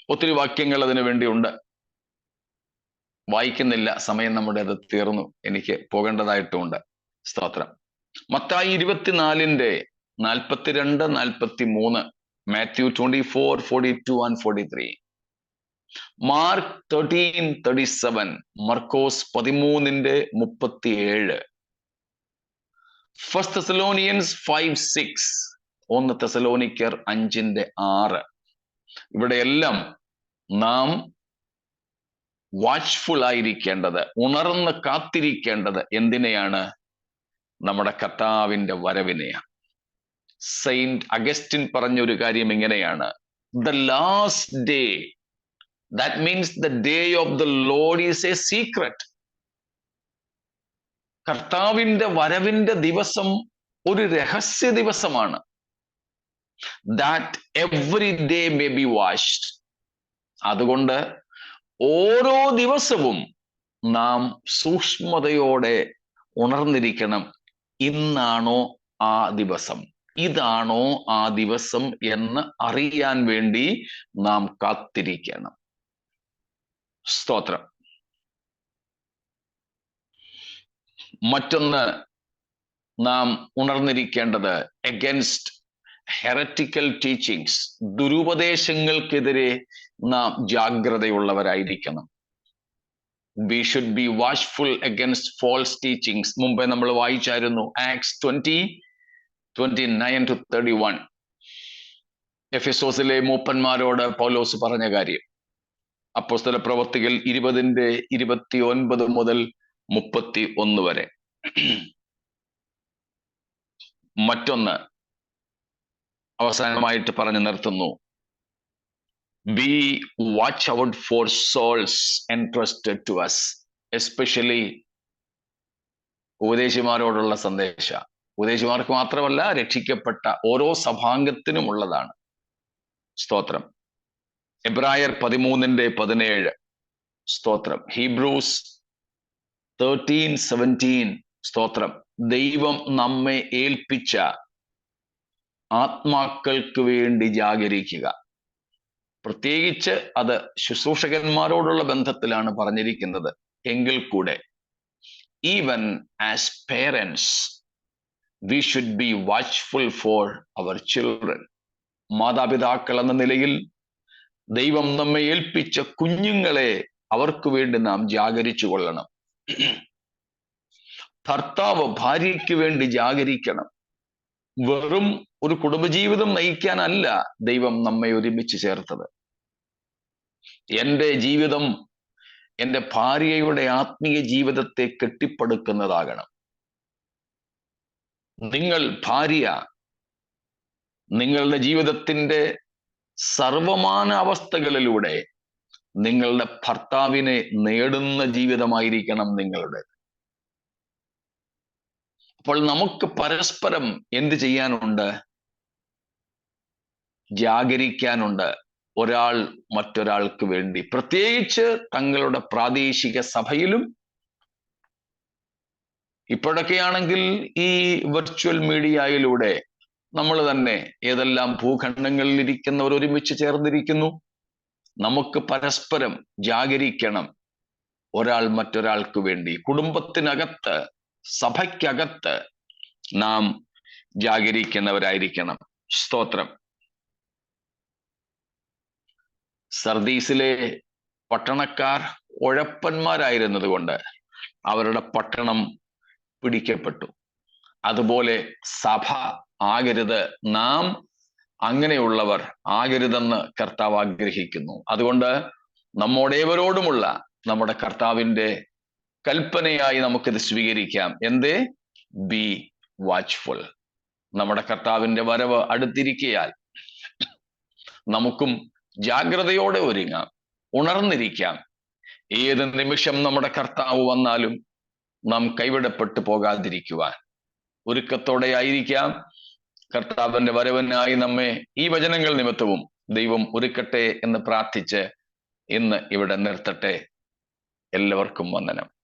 ഒത്തിരി വാക്യങ്ങൾ അതിനു വേണ്ടിയുണ്ട്, വായിക്കുന്നില്ല, സമയം നമ്മുടെ അത് തീർന്നു, എനിക്ക് പോകേണ്ടതായിട്ടുമുണ്ട്. സ്തോത്രം. Mathai 24:42-43, Mathew 24:42 and 43, mark 13:37, Markose 13:37, 1 Thessalonians 5:6, 1 തെസലോനിക്കർ 5:6. ഇവിടെയെല്ലാം നാം വാച്ച്ഫുൾ ആയിരിക്കേണ്ടത്, ഉണർന്ന് കാത്തിരിക്കേണ്ടത് എന്തിനെയാണ്? നമ്മുടെ കർത്താവിന്റെ വരവിനെയാണ്. സെയിന്റ് അഗസ്റ്റിൻ പറഞ്ഞൊരു കാര്യം ഇങ്ങനെയാണ്: the last day, that means the day of the Lord is A secret. കർത്താവിന്റെ വരവിന്റെ ദിവസം ഒരു രഹസ്യ ദിവസമാണ്. That every day may be watched. അതുകൊണ്ട് ഓരോ ദിവസവും നാം സൂക്ഷ്മതയോടെ ഉണർന്നിരിക്കണം. ഇന്നാണോ ആ ദിവസം, ഇതാണോ ആ ദിവസം എന്ന് അറിയാൻ വേണ്ടി നാം കാത്തിരിക്കണം. സ്തോത്രം. മറ്റൊന്ന് നാം ഉണർന്നിരിക്കേണ്ടത് അഗൻസ്റ്റ് ഹെററ്റിക്കൽ ടീച്ചിങ്സ്, ദുരുപദേശങ്ങൾക്കെതിരെ നാം ജാഗ്രതയുള്ളവരായിരിക്കണം. We should be watchful against false teachings. മുമ്പേ നമ്മൾ വായിച്ചായിരുന്നു Acts 20:29-31. എഫെസോസിലെ മൂപ്പന്മാരോട് പൗലോസ് പറഞ്ഞ കാര്യം. അപ്പോസ്തല പ്രവർത്തികൾ 20:29 മുതൽ 31 വരെ. മറ്റൊന്ന് അവസാനമായിട്ട് പറഞ്ഞു നിർത്തുന്നു: be watch out for souls entrusted to us, especially ഉപദേശിമാരോടുള്ള സന്ദേശ. ഉപദേശിമാർക്ക് മാത്രമല്ല, രക്ഷിക്കപ്പെട്ട ഓരോ സഭാംഗത്തിനും ഉള്ളതാണ്. സ്തോത്രം. എബ്രായർ 13:17, സ്തോത്രം. ഹീബ്രൂസ് 13:17, സ്തോത്രം. ദൈവം നമ്മെ ഏൽപ്പിച്ച ആത്മാക്കൾക്ക് വേണ്ടി ജാഗരിക്കുക. പ്രത്യേകിച്ച് അത് ശുശ്രൂഷകന്മാരോടുള്ള ബന്ധത്തിലാണ് പറഞ്ഞിരിക്കുന്നത്. എങ്കിൽ കൂടെ even as parents we should be watchful for our children. മാതാപിതാക്കൾ എന്ന നിലയിൽ ദൈവം നമ്മെ ഏൽപ്പിച്ച കുഞ്ഞുങ്ങളെ അവർക്ക് വേണ്ടി നാം ജാഗരിച്ചു കൊള്ളണം. ഭർത്താവ് ഭാര്യയ്ക്ക് വേണ്ടി ജാഗരിക്കണം. വെറും ഒരു കുടുംബജീവിതം നയിക്കാനല്ല ദൈവം നമ്മെ ഒരുമിച്ച് ചേർത്തത്. എൻ്റെ ജീവിതം എൻ്റെ ഭാര്യയുടെ ആത്മീയ ജീവിതത്തെ കെട്ടിപ്പടുക്കുന്നതാകണം. നിങ്ങൾ ഭാര്യ നിങ്ങളുടെ ജീവിതത്തിന്റെ സർവമാന അവസ്ഥകളിലൂടെ നിങ്ങളുടെ ഭർത്താവിനെ നേടുന്ന ജീവിതമായിരിക്കണം നിങ്ങളുടെ. അപ്പോൾ നമുക്ക് പരസ്പരം എന്ത് ചെയ്യാനുണ്ട്? ജാഗരിക്കാനുണ്ട്, ഒരാൾ മറ്റൊരാൾക്ക് വേണ്ടി. പ്രത്യേകിച്ച് തങ്ങളുടെ പ്രാദേശിക സഭയിലും. ഇപ്പോഴൊക്കെയാണെങ്കിൽ ഈ വെർച്വൽ മീഡിയയിലൂടെ നമ്മൾ തന്നെ ഏതെല്ലാം ഭൂഖണ്ഡങ്ങളിൽ ഇരിക്കുന്നവർ ഒരുമിച്ച് ചേർന്നിരിക്കുന്നു. നമുക്ക് പരസ്പരം ജാഗരിക്കണം, ഒരാൾ മറ്റൊരാൾക്ക് വേണ്ടി. കുടുംബത്തിനകത്ത്, സഭയ്ക്കകത്ത് നാം ജാഗരിക്കുന്നവരായിരിക്കണം. സ്തോത്രം. സർദീസിലെ പട്ടണക്കാർ ഉഴപ്പന്മാരായിരുന്നത് കൊണ്ട് അവരുടെ പട്ടണം പിടിക്കപ്പെട്ടു. അതുപോലെ സഭ ആകരുത്, നാം അങ്ങനെയുള്ളവർ ആകരുതെന്ന് കർത്താവ് ആഗ്രഹിക്കുന്നു. അതുകൊണ്ട് നമ്മോടേവരോടുമുള്ള നമ്മുടെ കർത്താവിൻ്റെ കൽപ്പനയായി നമുക്കിത് സ്വീകരിക്കാം. എന്തേ? B watchful. നമ്മുടെ കർത്താവിൻ്റെ വരവ് അടുത്തിരിക്കയാൽ നമുക്കും ജാഗ്രതയോടെ ഒരുങ്ങാം, ഉണർന്നിരിക്കാം. ഏത് നിമിഷം നമ്മുടെ കർത്താവ് വന്നാലും നാം കൈവിടപ്പെട്ടു പോകാതിരിക്കുവാൻ ഒരുക്കത്തോടെ ആയിരിക്കാം. കർത്താവിന്റെ വരവിനായി നമ്മെ ഈ വചനങ്ങൾ നിമിത്തവും ദൈവം ഒരുക്കട്ടെ എന്ന് പ്രാർത്ഥിച്ച് ഇന്ന് ഇവിടെ നിർത്തട്ടെ. എല്ലാവർക്കും വന്ദനം.